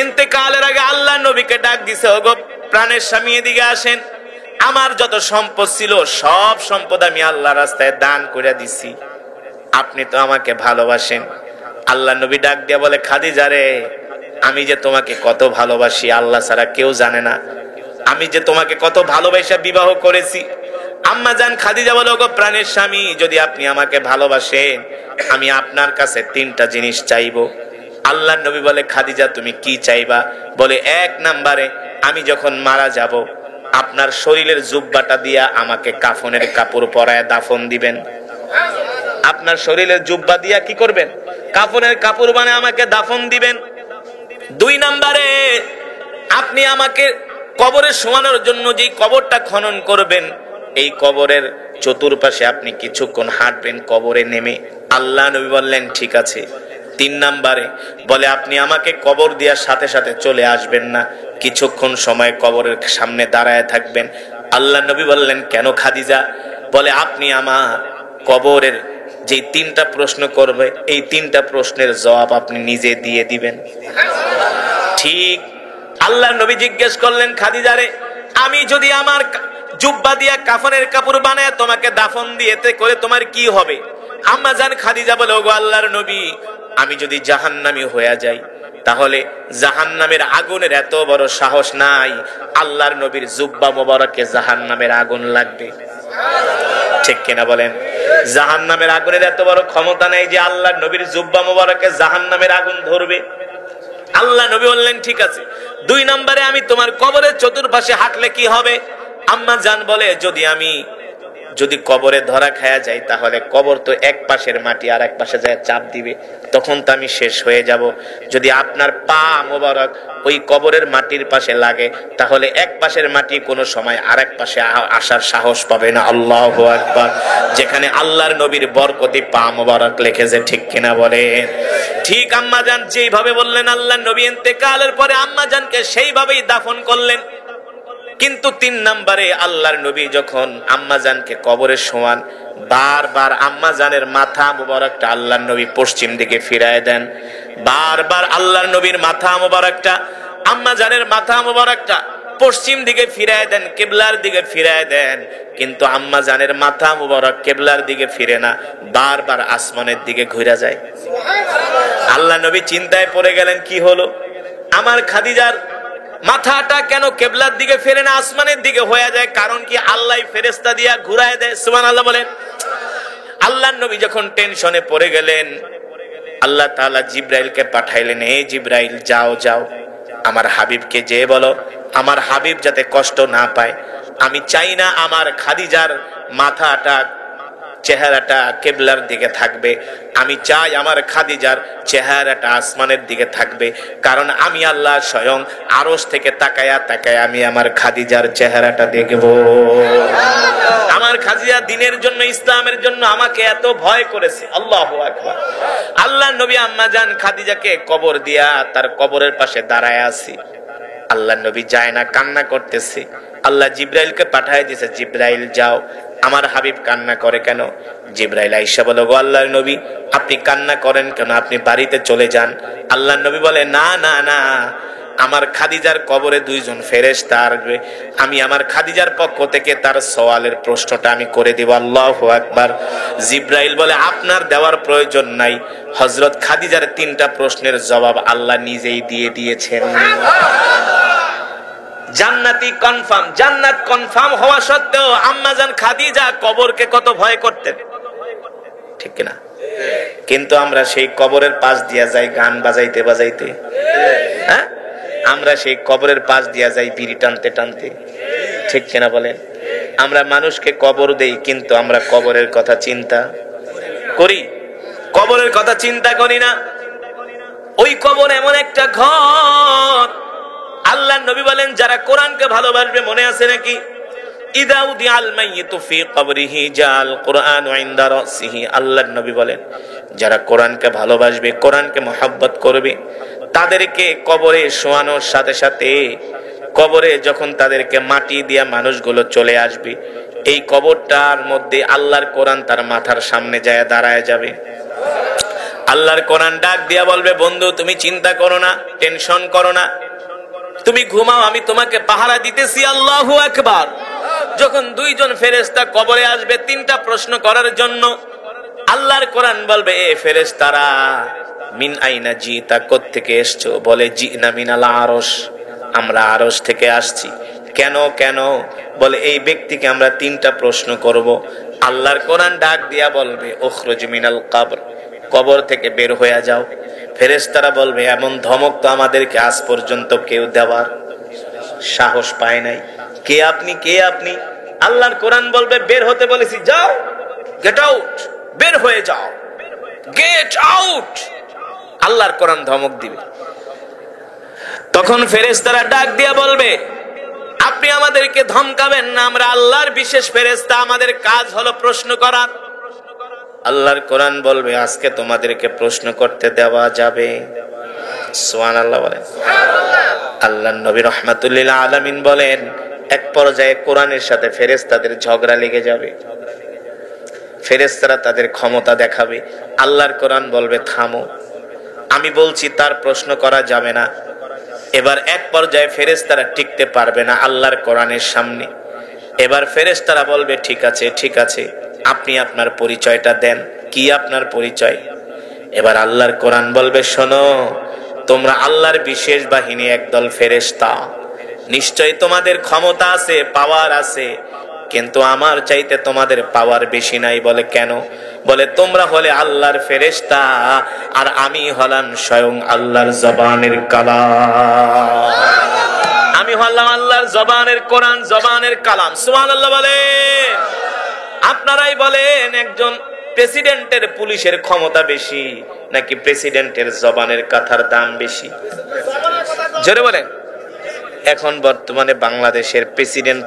ইন্তেকালের আগে আল্লাহ নবীকে ডাক দিছে, ওগো প্রাণের স্বামী এদিকে আসেন, আমার যত সম্পদ ছিল সব সম্পদ আমি আল্লাহ রাস্তায় দান করে দিছি, আপনি তো আমাকে ভালোবাসেন। আল্লাহ নবী ডাক দিয়া বলে, খাদিজা রে, আমি যে তোমাকে কত ভালোবাসি আল্লাহ ছাড়া কেউ জানে না। আমি যে তোমাকে কত ভালোবাসা বিবাহ করেছি। আম্মা জান খাদিজা বলে, ওগো প্রাণের স্বামী, যদি আপনি আমাকে ভালোবাসেন, আমি আপনার কাছে 3টা জিনিস চাইবো। আল্লাহ নবী বলে, খাদিজা তুমি কি চাইবা? বলে, 1 নম্বরে, আমি যখন মারা যাব আপনার শরীরের জুব্বাটা দিয়া আমাকে কাফনের কাপড় পরায় দাফন দিবেন। আপনার শরীরের জুব্বা দিয়া কি করবেন? কাফনের কাপড় বানায় আমাকে দাফন দিবেন। 2 নম্বরে, আপনি আমাকে কবরে শোয়ানোর জন্য যে কবরটা খনন করবেন, এই কবরের চতুর্পাশে আপনি কিছুক্ষণ হাঁটবেন কবরে নেমে। আল্লাহ নবী বললেন, ঠিক আছে। তিন নম্বরে বলে আপনি আমাকে কবর দেওয়ার সাথে সাথে চলে আসবেন না, কিছুক্ষণ সময় কবরের সামনে দাঁড়ায় থাকবেন। আল্লাহ নবী বললেন কেন খাদিজা? বলে আপনি আমার কবরের যে তিনটা প্রশ্ন করবে এই তিনটা প্রশ্নের জবাব আপনি নিজে দিয়ে দিবেন। ঠিক আল্লাহ নবী জিজ্ঞেস করলেন খাদিজারে, আমি যদি আমার জুব্বা দিয়া কাফনের কাপড় বানায় তোমাকে দাফন দিয়েতে করে তোমার কি হবে? আম্মা জান খাদিজা বলে, ওগো আল্লাহর নবী, আমি যদি জাহান্নামী হয়ে যাই তাহলে জাহান্নামের আগুনের এত বড় সাহস নাই, আল্লাহর নবীর জুব্বা মোবারকে জাহান্নামের আগুন লাগবে। ঠিক কিনা বলেন? জাহান্নামের আগুনের এত বড় ক্ষমতা নেই যে আল্লাহর নবীর জুব্বা মোবারকে জাহান্নামের আগুন ধরবে। আল্লাহ নবী বললেন ঠিক আছে। দুই নম্বরে আমি তোমার কবরের চতুর্পাশে হাঁটলে কি হবে? আম্মা জান বলে, যদি কবরে ধরা খায়া যায় তাহলে কবর তো এক পাশের মাটি আর এক পাশে যায় চাপ দিবে, তখন তো আমি শেষ হয়ে যাব। যদি আপনার পা মোবারক ওই কবরের মাটির পাশে লাগে তাহলে এক পাশের মাটি কোনো সময় আরেক পাশে আসার সাহস পাবে না। আল্লাহু আকবার। যেখানে আল্লাহর নবীর বরকতি পা মোবারক লেখেছে। ঠিক কিনা বলে? ঠিক আম্মা জান যেইভাবে বললেন, আল্লাহর নবী ইন্তেকালের পরে আম্মা জানকে সেইভাবেই দাফন করলেন। কিন্তু তিন নম্বরে আল্লাহর নবী যখন আম্মা জানকে কবরে শোয়ান, বারবার আম্মা জানের মাথা মুবারকটা আল্লাহর নবী পশ্চিম দিকে ফিরায় দেন। বারবার আল্লাহর নবীর মাথা মুবারকটা আম্মা জানের মাথা মুবারকটা পশ্চিম দিকে ফিরায় দেন, কিবলার দিকে ফিরায় দেন। কিন্তু আম্মা জানের মাথা মুবারক কিবলার দিকে ফিরে না, বারবার আসমানের দিকে ঘুরে যায়। আল্লাহ নবী চিন্তায় পড়ে গেলেন, কি হলো? আমার খাদিজার মাথাটা কেন কিবলার দিকে ফিরে না, আসমানের দিকে হয়ে যায়? কারণ কি? আল্লাহ ফেরেশতা দিয়া ঘুরায় দেয়। সুবহানাল্লাহ বলেন। আল্লাহর নবী যখন টেনশনে পড়ে গেলেন, আল্লাহ তাআলা জিবরাইলকে পাঠাইলেন, হে জিবরাইল, যাও যাও আমার হাবিবকে যেয়ে বলো আমার হাবিব যাতে কষ্ট না পায়। আমি চাই না আমার খাদিজার মাথাটা চেহারাটা কিবলার দিকে থাকবে, আমি চাই আমার খাদিজার চেহারাটা আসমানের দিকে থাকবে। কারণ আমি আল্লাহ স্বয়ং আরশ থেকে তাকায়া তাকায়া আমি আমার খাদিজার চেহারাটা দেখব। আমার খাদিজা দ্বীনের জন্য, ইসলামের জন্য আমাকে এত ভয় করেছে। আল্লাহু আকবার। আল্লাহ নবী আম্মা জান খাদিজাকে কবর দিয়া তার কবরের পাশে দাঁড়ায় আছি। আল্লাহ নবী যায় না, কান্না করতেছে। আল্লাহ জিবরাইলকে পাঠায় দিয়েছে, জিবরাইল যাও আমার হাবিব কান্না করে কেন? জিবরাইল আয়েশা বলে, গো আল্লাহর নবী, আপনি কান্না করেন কেন? আপনি বাড়িতে চলে যান। আল্লাহর নবী বলে, না না না, আমার খাদিজার কবরে দুইজন ফেরেশতা আসবে, আমি আমার খাদিজার পক্ষ থেকে তার সওয়ালের প্রশ্নটা আমি করে দিব। আল্লাহু আকবার। জিবরাইল বলে, আপনার দেওয়ার প্রয়োজন নাই, হযরত খাদিজার তিনটা প্রশ্নের জবাব আল্লাহ নিজেই দিয়ে দিয়েছেন। জান্নাতি কনফার্ম, জান্নাত কনফার্ম হওয়া সত্ত্বেও আম্মা জান খাদিজা কবরকে কত ভয় করতেন। ঠিক কিনা? কিন্তু আমরা সেই কবরের পাশ দিয়া যাই গান বাজাইতে বাজাইতে। হ্যাঁ, আমরা সেই কবরের পাশ দিয়া যাই বিড়ি টানতে টানতে। ঠিক কিনা বলেন? আমরা মানুষকে কবর দেই কিন্তু আমরা কবরের কথা চিন্তা করি? কবরের কথা চিন্তা করি না। ওই কবর এমন একটা ঘর, আল্লাহ নবী বলেন যারা কোরআনকে ভালোবাসবে, মনে আছে নাকি? ইদা উদিয়াল মাইয়িতু ফি কবরিহি জাল কুরআনু ইনদা রাসিহি। আল্লাহ নবী বলেন যারা কোরআনকে ভালোবাসবে, কোরআনকে মহব্বত করবে, তাদেরকে কবরে শোয়ানোর সাথে সাথে কবরে যখন তাদেরকে মাটি দিয়া মানুষগুলো চলে আসবে, এই কবরটার মধ্যে আল্লাহর কোরআন তার মাথার সামনে যায় দাঁড়ায় যাবে। আল্লাহর কোরআন ডাক দিয়া বলবে, বন্ধু তুমি চিন্তা করো না, টেনশন করো না, তুমি ঘুমাও, আমি তোমাকে পাহারা দিতেছি। আল্লাহু আকবার। যখন দুইজন ফেরেশতা কবরে আসবে তিনটা প্রশ্ন করার জন্য, আল্লাহর কোরআন বলবে, এ ফেরেশতারা, মিন আইনা জিতা, কোত্থেকে এসছো? বলে জিনা মিনাল আরশ, আমরা আরশ থেকে আসছি। কেন কেন? বলে এই ব্যক্তিকে আমরা তিনটা প্রশ্ন করব। আল্লাহর কোরআন ডাক দিয়া বলবে, উখরুজ মিনাল কবর, কবর থেকে বের হয়ে যাও। ফেরেশতারা বলবে, এমন ধমক তো আমাদেরকে আজ পর্যন্ত কেউ দেওয়ার সাহস পায় নাই। কে আপনি? কে আপনি? আল্লাহর কোরআন বলবে, বের হতে বলেছি, যাও, গেট আউট, বের হয়ে যাও, গেট আউট। আল্লাহর কোরআন ধমক দিবে। তখন ফেরেশতারা ডাক দিয়া বলবে, আপনি আমাদেরকে ধমকাবেন না, আমরা আল্লাহর বিশেষ ফেরেশতা, আমাদের কাজ হলো প্রশ্ন করা। আল্লাহর কোরআন বলবে আজকে তোমাদেরকে প্রশ্ন করতে দেওয়া যাবে। সুবহানাল্লাহ বলেন। আল্লাহর নবী রাহমাতুল লিল আলামিন বলেন এক পর্যায়ে কোরআনের সাথে ফেরেশতাদের ঝগড়া লেগে যাবে। ফেরেশতারা তাদের ক্ষমতা দেখাবে। আল্লাহর কোরআন বলবে থামো, আমি বলছি তার প্রশ্ন করা যাবে না। এবার এক পর্যায়ে ফেরেশতারা টিকতে পারবে না আল্লাহর কোরআনের সামনে। এবার ফেরেশতারা বলবে ঠিক আছে ঠিক আছে, আপনি আপনার পরিচয়টা দেন, কি আপনার পরিচয়? এবার আল্লাহর কোরআন বলবে শোনো, তোমরা আল্লাহর বিশেষ বাহিনী একদল ফেরেশতা, নিশ্চয়ই তোমাদের ক্ষমতা আছে, পাওয়ার আছে, কিন্তু আমার চাইতে তোমাদের পাওয়ার বেশি নাই। বলে কেন? বলে তোমরা হলে আল্লাহর ফেরেশতা আর আমি হলাম স্বয়ং আল্লাহর জবানের কালাম। আমি হলাম আল্লাহর জবানের কোরআন, জবানের কালাম। সুবহানাল্লাহ বলে। আপনারাই বলেন একজন প্রেসিডেন্টের পুলিশের ক্ষমতা বেশি নাকি প্রেসিডেন্টের জবানের কথার দাম বেশি? জোরে বলেন। এখন বর্তমানে বাংলাদেশের প্রেসিডেন্ট,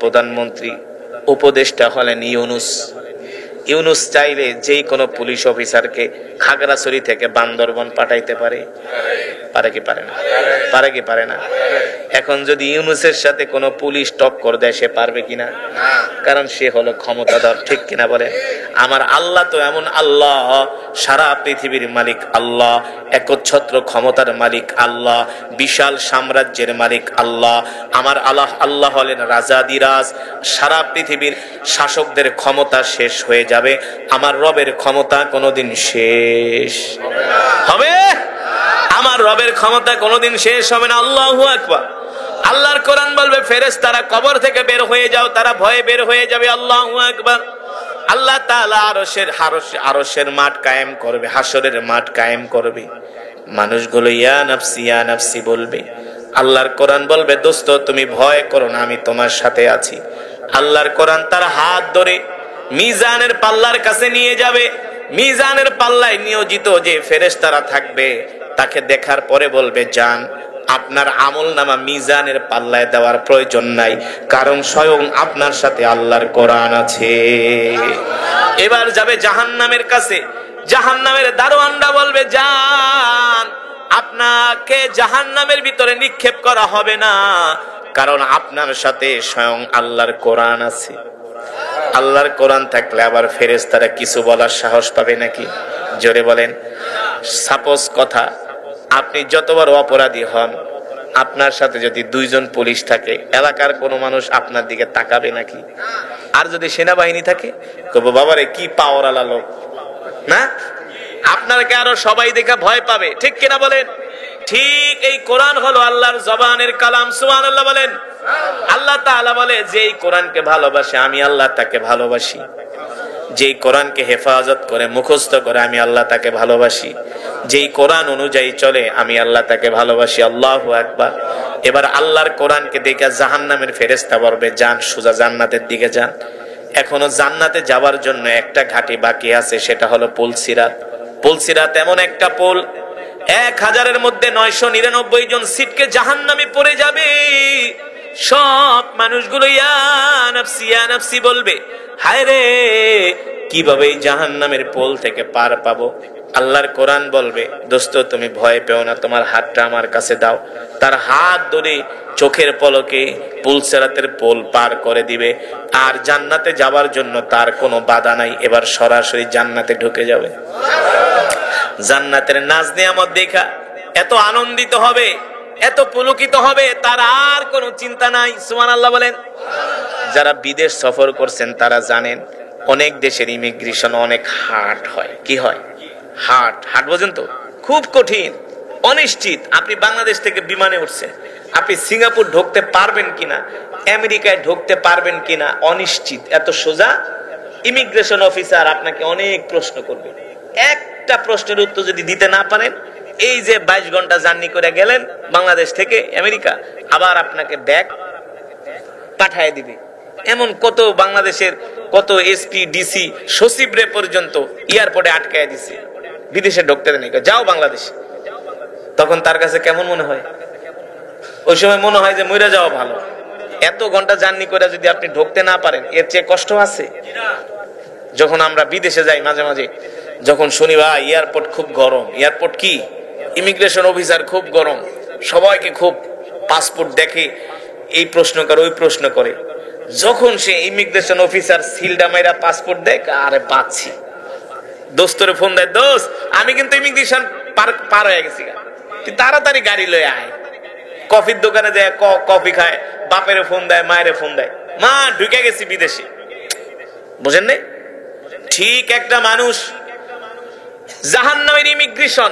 প্রধানমন্ত্রী, উপদেষ্টা হলেন ইউনূস। ইউনূস চাইলে যেই কোনো পুলিশ অফিসারকে খাগড়াছড়ি থেকে বান্দরবন পাঠাইতে পারে। পারে কি পারে না? পারে কি পারে না? এখন যদি ইউনূসের সাথে কোনো পুলিশ টক্কর দেয় সে পারবে কিনা? কারণ সে হলো ক্ষমতাধর। ঠিক কিনা বলেন? আমার আল্লাহ তো এমন আল্লাহ, সারা পৃথিবীর মালিক আল্লাহ, একচ্ছত্র ক্ষমতার মালিক আল্লাহ, বিশাল সাম্রাজ্যের মালিক আল্লাহ। আমার আল্লাহ হলেন রাজাদিরাজ। সারা পৃথিবীর শাসকদের ক্ষমতা শেষ হয়ে যাবে, আমার রবের ক্ষমতা কোনোদিন শেষ হবে? আমার রবের ক্ষমতা কোনোদিন শেষ হবে না। আল্লাহু আকবার। আল্লাহর কোরআন বলবে ফেরেশতারা কবর থেকে বের হয়ে যাও, তারা ভয়ে বের হয়ে যাবে। আল্লাহু আকবার। আল্লাহ তাআলা আরশের মাঠ কায়েম করবে, হাসরের মাঠ কায়েম করবে। মানুষগুলো ইয়া নাফসি বলবে। আল্লাহর কোরআন বলবে দোস্ত তুমি ভয় করো না, আমি তোমার সাথে আছি। আল্লাহর কোরআন তার হাত ধরে মিজানের পাল্লার কাছে নিয়ে যাবে। মিজানের পাল্লায় নিয়োজিত যে ফেরেশতারা থাকবে তাকে দেখার পরে বলবে যান, আপনার আমলনামা মিজানের পাল্লায় দেওয়ার প্রয়োজন নাই, কারণ স্বয়ং আপনার সাথে আল্লাহর কোরআন আছে। এবার যাবে জাহান্নামের কাছে। জাহান্নামের দারোয়ানরা বলবে যান, আপনাকে জাহান্নামের ভিতরে নিক্ষেপ করা হবে না, কারণ আপনার সাথে স্বয়ং আল্লাহর কোরআন আছে। আল্লাহর কোরআন থাকলে আবার ফেরেশতারা কিছু বলার সাহস পাবে নাকি? জোরে বলেন। সাপোজ কথা, আপনি যত বড় অপরাধী হন, আপনার সাথে যদি দুইজন পুলিশ থাকে, এলাকার কোনো মানুষ আপনার দিকে তাকাবে নাকি? আর যদি সেনাবাহিনী থাকে, কবে বাবারে কি পাওয়ারওয়ালা লোক না, আপনাকে আরো সবাই দেখে ভয় পাবে। ঠিক কিনা বলেন? ঠিক এই কোরআন হলো আল্লাহর জবানের কালাম। সুবহানাল্লাহ বলেন। আল্লাহ তাআলা বলে যেই কোরআনকে ভালোবাসে আমি আল্লাহ তাকে ভালোবাসি, যেই কোরআনকে হেফাজত করে মুখস্থ করে আমি আল্লাহ তাকে ভালোবাসি, যেই কোরআন অনুযায়ী চলে আমি আল্লাহ তাকে ভালোবাসি। আল্লাহু আকবার। এবার আল্লাহর কোরআনকে দেখে জাহান্নামের ফেরেশতা বলবে যান, সোজা জান্নাতের দিকে যান। এখনো জান্নাতে যাওয়ার জন্য একটা ঘাটি বাকি আছে, সেটা হলো পুলসিরাত। পুলসিরাত এমন একটা পুল, 1000-এর মধ্যে 999 জন সিটকে জাহান্নামে পড়ে যাবে। সব মানুষগুলো ইয়া নাফসি বলবে, হায় রে কিভাবে এই জাহান্নামের পোল থেকে পার পাবো? আল্লাহর কোরআন বলবে দোস্ত তুমি ভয় পেও না, তোমার হাতটা আমার কাছে দাও। তার হাত ধরে চোখের পলকে পুলসিরাতের পোল পার করে দিবে, আর জান্নাতে যাওয়ার জন্য তার কোনো বাধা নাই। এবার সরাসরি জান্নাতে ঢুকে যাবে। জান্নাতের নাজ নিয়ামত দেখা এত আনন্দিত হবে, এত পুলকিত হবে, তার আর কোনো চিন্তা নাই। সুবহানাল্লাহ বলেন। যারা বিদেশ সফর করছেন তারা জানেন অনেক দেশের ইমিগ্রেশন অনেক হার্ড হয়। কি হয়? হার্ড বোঝেন তো? খুব কঠিন, অনিশ্চিত। আপনি বাংলাদেশ থেকে বিমানে উঠছেন, আপনি সিঙ্গাপুর ঢুকতে পারবেন কিনা, আমেরিকায় ঢুকতে পারবেন কিনা, অনিশ্চিত। এত সোজা ইমিগ্রেশন অফিসার আপনাকে অনেক প্রশ্ন করবে। একটা প্রশ্নের উত্তর যদি দিতে না পারেন, এই যে 22 ঘন্টা জার্নি করে গেলেন বাংলাদেশ থেকে আমেরিকা, আবার আপনাকে ব্যাক পাঠায় দিবে। এমন কত বাংলাদেশের কত এসপি ডিসি সচিবরে পর্যন্ত এয়ারপোর্টে আটকায় দিছে, বিদেশে ঢুকতে দেন, যাও বাংলাদেশে। তখন তার কাছে কেমন মনে হয়? ওই সময় মনে হয় যে মইরা যাওয়া ভালো। এত ঘন্টা জার্নি করে যদি আপনি ঢুকতে না পারেন, এর চেয়ে কষ্ট আছে? যখন আমরা বিদেশে যাই মাঝে মাঝে, যখন শুনি ভাই এয়ারপোর্ট খুব গরম, এয়ারপোর্ট কি ইমিগ্রেশন অফিসার খুব গরম, সবাইকে খুব পাসপোর্ট দেখে, এই প্রশ্ন করে ওই প্রশ্ন করে, যখন সে ইমিগ্রেশন অফিসার সিলডা মাইরা পাসপোর্ট দেয়, আরে পাচ্ছি, দোস্তরে ফোন দেয়, দোস্ত আমি কিন্তু ইমিগ্রেশন পার হয়ে গেছি, তুই তাড়াতাড়ি গাড়ি লয়ে আয়। কফির দোকানে যায় কফি খায়, বাপের ফোন দেয়, মায়ের ফোন দেয়, মা ঢুকে গেছি বিদেশে। বুঝেন নাই? ঠিক একটা মানুষ জাহান্নামের ইমিগ্রেশন,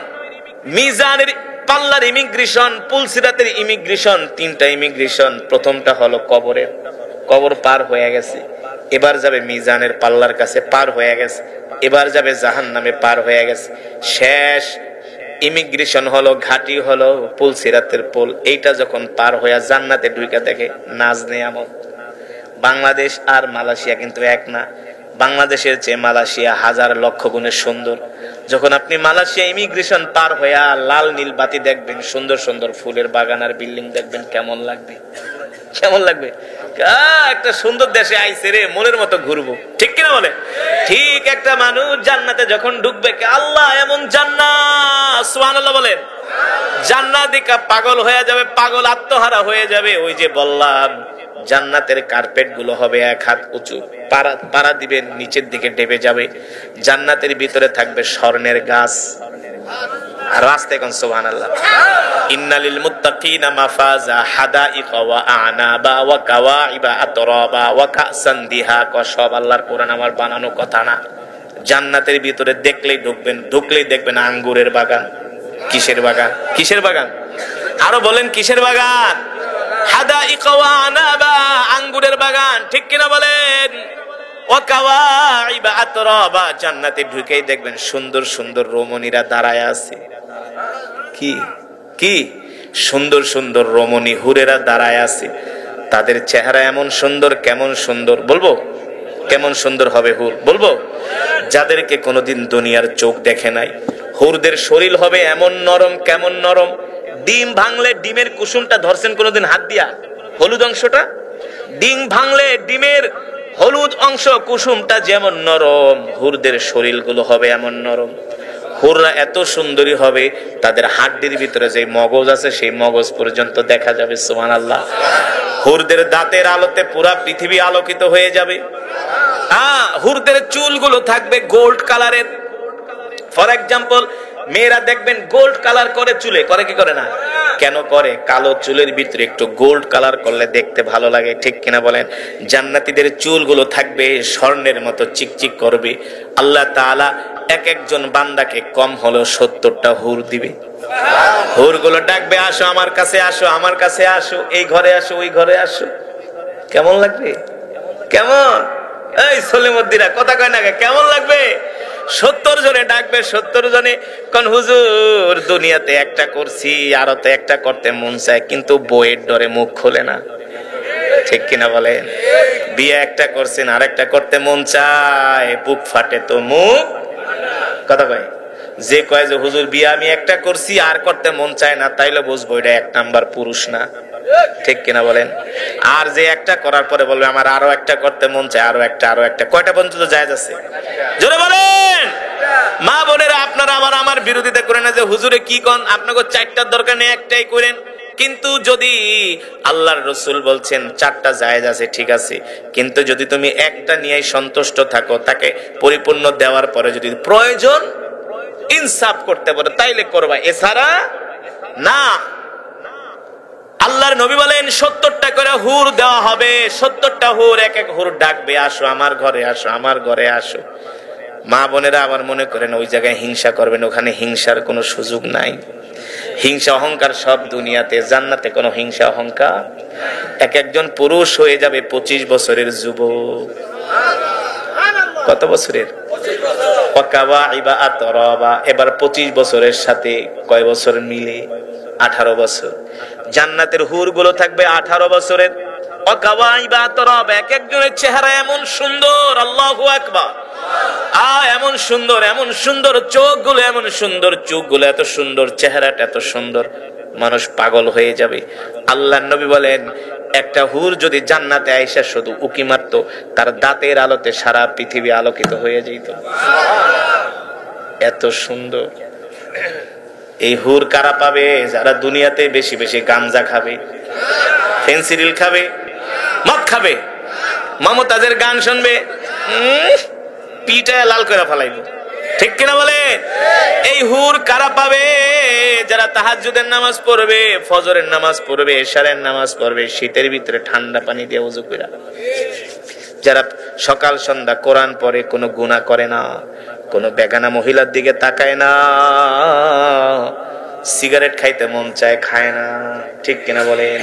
মিজানের পাল্লার ইমিগ্রেশন, পুলসিরাতের ইমিগ্রেশন, তিনটা ইমিগ্রেশন। প্রথমটা হলো কবরের, কবর পার হয়ে গেছে, এবার যাবে মিজানের পাল্লার কাছে, পার হয়ে গেছে, এবার যাবে জাহান্নামে, পার হয়ে গেছে। শেষ ইমিগ্রেশন হলো, ঘাটি হলো পুলসিরাতের পুল। এইটা যখন পার হয়ে জান্নাতে ঢুকে দেখে নাজ নেয়ামত। বাংলাদেশ আর মালয়েশিয়া কিন্তু এক না, বাংলাদেশের চেয়ে মালয়েশিয়া হাজার লক্ষ গুণে সুন্দর। যখন আপনি মালয়েশিয়া ইমিগ্রেশন পার হয়ে লাল নীল বাতি দেখবেন, সুন্দর সুন্দর ফুলের বাগান আর বিল্ডিং দেখবেন, কেমন লাগবে? কেমন লাগবে? একটা সুন্দর দেশে আইছে রে, মনের মতো ঘুরবো, ঠিক কিনা বলে? ঠিক একটা মানুষ জান্নাতে যখন ঢুকবে, আল্লাহ এমন জান্নাত, সুবহানাল্লাহ বলেন, জান্নাত দেখা পাগল হয়ে যাবে, পাগল আত্মহারা হয়ে যাবে। ওই যে বললাম জান্নাতের কার্পেট গুলো হবে 1 হাত উঁচু, পাড়া দিবে নিচের দিকে ডেবে যাবে। জান্নাতের ভিতরে থাকবে স্বর্ণের গাছ। আর রাস্তায় কোন সুবহানাল্লাহ, ইন্নালিল মুত্তাকিনা মাফাজা হাদাইকা ওয়া আনাবা ওয়া কাওয়াইবা আতরাবা ওয়া কাসান দিহাকা। সব আল্লাহর কোরআন, আমার বানানো কথা না। জান্নাতের ভিতরে দেখলেই ঢুকবেন, ঢুকলেই দেখবেন আঙ্গুরের বাগান। কিসের বাগান? কিসের বাগান? আরো বলেন কিসের বাগান? হাদাইকা ওয়া আনাবা, আঙ্গুরের বাগান, ঠিক কিনা বলেন? ওয়া কাওয়াইবা আতরাবা, জান্নাতে ঢুকেই দেখবেন সুন্দর সুন্দর রমণীরা দাঁড়ায় আছে। কি কি সুন্দর সুন্দর রমণী, হুরেরা দাঁড়ায় আছে। তাদের চেহারা এমন সুন্দর, কেমন সুন্দর বলবো? কেমন সুন্দর হবে হুর বলবো? যাদেরকে কোনোদিন দুনিয়ার চোখ দেখে নাই। হুরদের শরীর হবে এমন নরম, কেমন নরম, ডিম ভাঙলে ডিমের কুসুমটা ধরছেন কোনোদিন হাত দিয়া, হলুদ অংশটা, ডিম ভাঙলে ডিমের হলুদ অংশ কুসুমটা যেমন নরম, হুরদের শরীরগুলো হবে এমন নরম। হুররা এত সুন্দরী হবে, তাদের হাড্ডির ভিতরে যে মগজ আছে সেই মগজ পর্যন্ত দেখা যাবে। সুবহানাল্লাহ। হুরদের দাঁতের আলোতে পুরা পৃথিবী আলোকিত হয়ে যাবে। হুরদের চুলগুলো থাকবে গোল্ড কালারের। ফর এক্সাম্পল, মেয়েরা দেখবেন গোল্ড কালার করে চুলে, করে কি করে না? কেন করে? কালো চুলের ভিতরে একটু গোল্ড কালার করলে দেখতে ভালো লাগে, ঠিক কিনা বলেন? জান্নাতীদের চুলগুলো থাকবে স্বর্ণের মতো চিকচিক করবে। আল্লাহ তাআলা এক একজন বান্দাকে কম হলেও 70টা হুর দিবে। হুরগুলো ডাকবে, আসো আমার কাছে, আসো আমার কাছে, আসো এই ঘরে, আসো ওই ঘরে আসো। কেমন লাগবে? কেমন? এই সলিমুদ্দিরা কথা কয় না, কেমন লাগবে? 70 জনে ডাকবে, 70 জনে কোন হুজুর দুনিয়াতে একটা করছি, আরো তো একটা করতে মন চায়, কিন্তু বইয়ের ডরে মুখ খোলে না, ঠিক কিনা বলেন? বিয়ে একটা করছেন, আরেকটা করতে মন চায়, বুক ফাটে তো মুখ কথা কয়। যে কয় যে হুজুর বিয়ে আমি একটা করছি আর করতে মন চায় না, তাইলে বুঝবো এটা 1 নাম্বার পুরুষ না, ঠিক কিনা বলেন? আর যে একটা করার পরে বলবে আমার আরো একটা করতে মন চায়, আরো একটা, আরো একটা, কয়টা পর্যন্ত জায়েজ আছে? জোরে বলেন। মা বোনেরা, আপনারা আমার বিরোধিতা করেন না যে হুজুরে কি কোন, আপনাকে 4টার দরকার নেই, একটাই করেন। কিন্তু যদি আল্লাহর রাসূল বলছেন 4টা জায়েজ আছে, ঠিক আছে, কিন্তু যদি তুমি একটা নিয়ে সন্তুষ্ট থাকো, তাকে পরিপূর্ণ দেওয়ার পরে যদি প্রয়োজন ইনসাফ করতে পারো তাইলে করবা, এছাড়া না। আল্লাহর নবী বলেন 70টা করে হুর দেওয়া হবে। 70টা হুর, এক এক হুর ডাকবে, আসো আমার ঘরে, আসো আমার ঘরে আসো। মা বোনেরা আবার মনে করেন ওই জায়গায় হিংসা করবেন, ওখানে হিংসার কোনো সুযোগ নাই। হিংসা অহংকার সব দুনিয়াতে, জান্নাতে কোনো হিংসা অহংকার। এক একজন পুরুষ হয়ে যাবে 25 বছরের যুবক। কত বছরের? এবার 25 বছরের সাথে কয় বছর মিলে? 18 বছর। জান্নাতের হুর গুলো থাকবে 18 বছরের। এক একজনের চেহারা এমন সুন্দর, আল্লাহু আকবার, এমন সুন্দর, এমন সুন্দর চোখ গুলো, এমন সুন্দর চোখ গুলো, এত সুন্দর চেহারাটা, এত সুন্দর। মানুষ পাগল হয়ে যাবে। আল্লাহর নবী বলেন, একটা হুর যদি জান্নাতে আয়েশা শুধু উকি মারতো, তার দাঁতের আলোতে সারা পৃথিবী আলোকিত হয়ে যেত। এত সুন্দর। এই হুর কারা পাবে? যারা দুনিয়াতে বেশি বেশি গাঞ্জা খাবে, ফেন্সিডিল খাবে, মদ খাবে, মমতাজের গান শুনবে, পিটায় লাল করে ফেলাইবে। ঠিক কিনা বলে? এই হুর কারা পাবে? যারা তাহাজ্জুদের নামাজ পড়বে, ফজরের নামাজ পড়বে, এশারের নামাজ পড়বে, শীতের ভিতরে ঠান্ডা পানি দিয়ে ওযু করে, যারা সকাল সন্ধ্যা কোরআন পড়ে, কোনো গুনাহ করে না, কোনো বেগানা মহিলার দিকে তাকায় না, সিগারেট খাইতে মন চায় খায় না। ঠিক কিনা বলেন?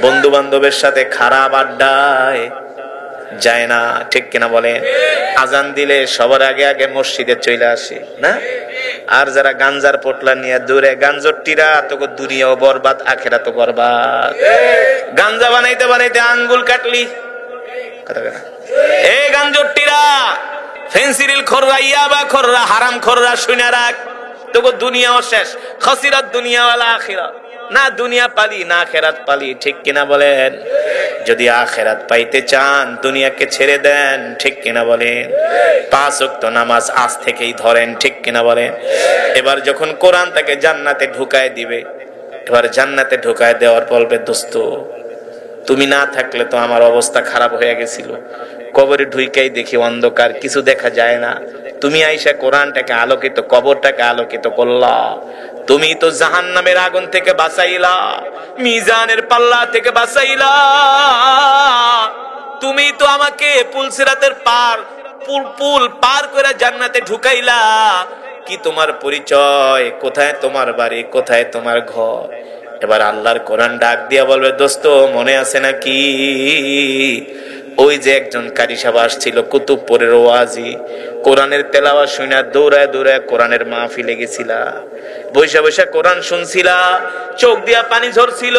বন্ধু বান্ধবের সাথে খারাপ আড্ডায় যায় না। ঠিক কিনা বলেন? আজান দিলে সবার আগে আগে মসজিদে চলে আসে না। আর যারা গাঞ্জার পোটলা নিয়ে দূরে, গাঞ্জটিরা তোকে দুনিয়াও বরবাদ, আখেরাত বরবাদ। গাঞ্জা বানাইতে বানাইতে আঙ্গুল কাটলি, এই গাঞ্জটিরা, ফেন্সিডিল খোররা, ইয়াবা খোররা, হারাম খোররা, শুনে রাখ, তোকে দুনিয়াও শেষ। খাসিরাত দুনিয়া ওয়াল আখিরাত। না দুনিয়া পালি না আখেরাত পালি। ঠিক কিনা বলেন? যদি আখেরাত পাইতে চান দুনিয়াকে ছেড়ে দেন। ঠিক কিনা বলেন? 5 ওয়াক্ত নামাজ আজ থেকেই ধরেন। ঠিক কিনা বলেন? এবার যখন কোরআন তাকে জান্নাতে ঢুকায় দিবে, এবার জান্নাতে ঢুকায় দেওয়ার বলবে, দোস্ত তুমি না থাকলে তো আমার অবস্থা খারাপ হয়ে গেছিল, কবরে ঢুইকাই দেখি অন্ধকার, কিছু দেখা যায় না, তুমি আইসা কোরআনটাকে আলোকিত, কবরটাকে আলোকিত করলা, তুমি তো জাহান্নামের আগুন থেকে বাঁচাইলা, মিজানের পাল্লা থেকে বাঁচাইলা, তুমি তো আমাকে পুলসিরাতের পুল পার করে জান্নাতে ঢুকাইলা। কি তোমার পরিচয়? কোথায় তোমার বাড়ি? কোথায় তোমার ঘর? এবার আল্লাহর কোরআন ডাক দিয়া বলবে, দোস্ত মনে আছে নাকি ওই যে একজন কারি সাহেব আসছিল কুতুবপুরের ওয়াজি, কোরআনের তেলাওয়াত শুনে দৌড়ায় দৌড়ায় কোরআনের মাহফিলে গেছিলা, বৈশা বৈশা কোরআন শুনছিলা, চোখ দিয়া পানি ঝরছিল,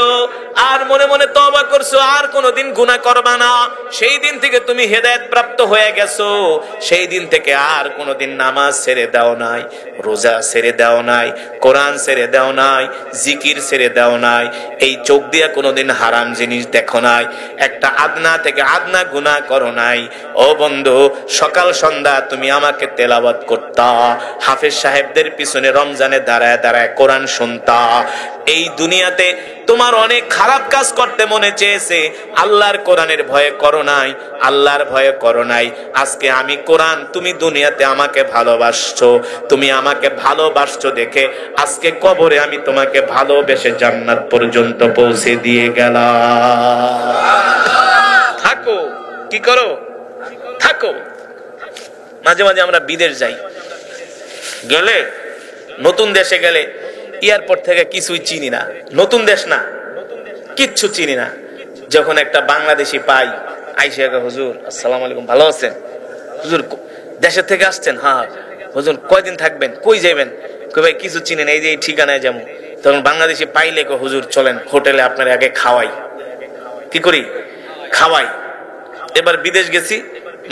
আর মনে মনে তওবা করছো আর কোনোদিন গুনাহ করবা না। সেই দিন থেকে তুমি হেদায়েত প্রাপ্ত হয়ে গেছো। সেই দিন থেকে আর কোনোদিন নামাজ ছেড়ে দাও নাই, রোজা ছেড়ে দাও নাই, কোরআন ছেড়ে দাও নাই, জিকির ছেড়ে দাও নাই, এই চোখ দিয়া কোনোদিন হারাম জিনিস দেখো নাই, একটা আদনা থেকে আদনা গুনাহ করো নাই। ও বন্ধু, সকাল সন্ধ্যা তুমি আমাকে তেলাওয়াত করতা, হাফেজ সাহেবদের পিছনে রমজানে দাঁড়ায় দাঁড়ায় কোরআন শুনতা। এই দুনিয়াতে তোমার অনেক খারাপ কাজ করতে মনে চেয়েছে, আল্লাহর কোরআনের ভয়ে করো নাই, আল্লাহর ভয়ে করো নাই। আজকে আমি কোরআন, তুমি দুনিয়াতে আমাকে ভালোবাসছো, তুমি আমাকে ভালোবাসছো দেখে আজকে কবরে আমি তোমাকে ভালোবেসে জান্নাত পর্যন্ত পৌঁছে দিয়ে গেলাম। থাকো, কি করো? থাকো। মাঝে মাঝে আমরা বিদেশ যাই, গেলে নতুন দেশে গেলে এয়ারপোর্ট থেকে কিছুই চিনি না, নতুন দেশ না, কিচ্ছু চিনি না। যখন একটা বাংলাদেশি পাই, আইসা, হুজুর আসসালামু আলাইকুম, ভালো আছেন? হুজুর দেশের থেকে আসছেন? হ্যাঁ। হুজুর কয়দিন থাকবেন? কই যাবেন? কই ভাই কিছু চিনেন, এই যে এই ঠিকানায় যাবো। তখন বাংলাদেশি পাইলে হুজুর চলেন হোটেলে আপনার আগে খাওয়াই। কি করি? খাওয়াই। এবার বিদেশ গেছি,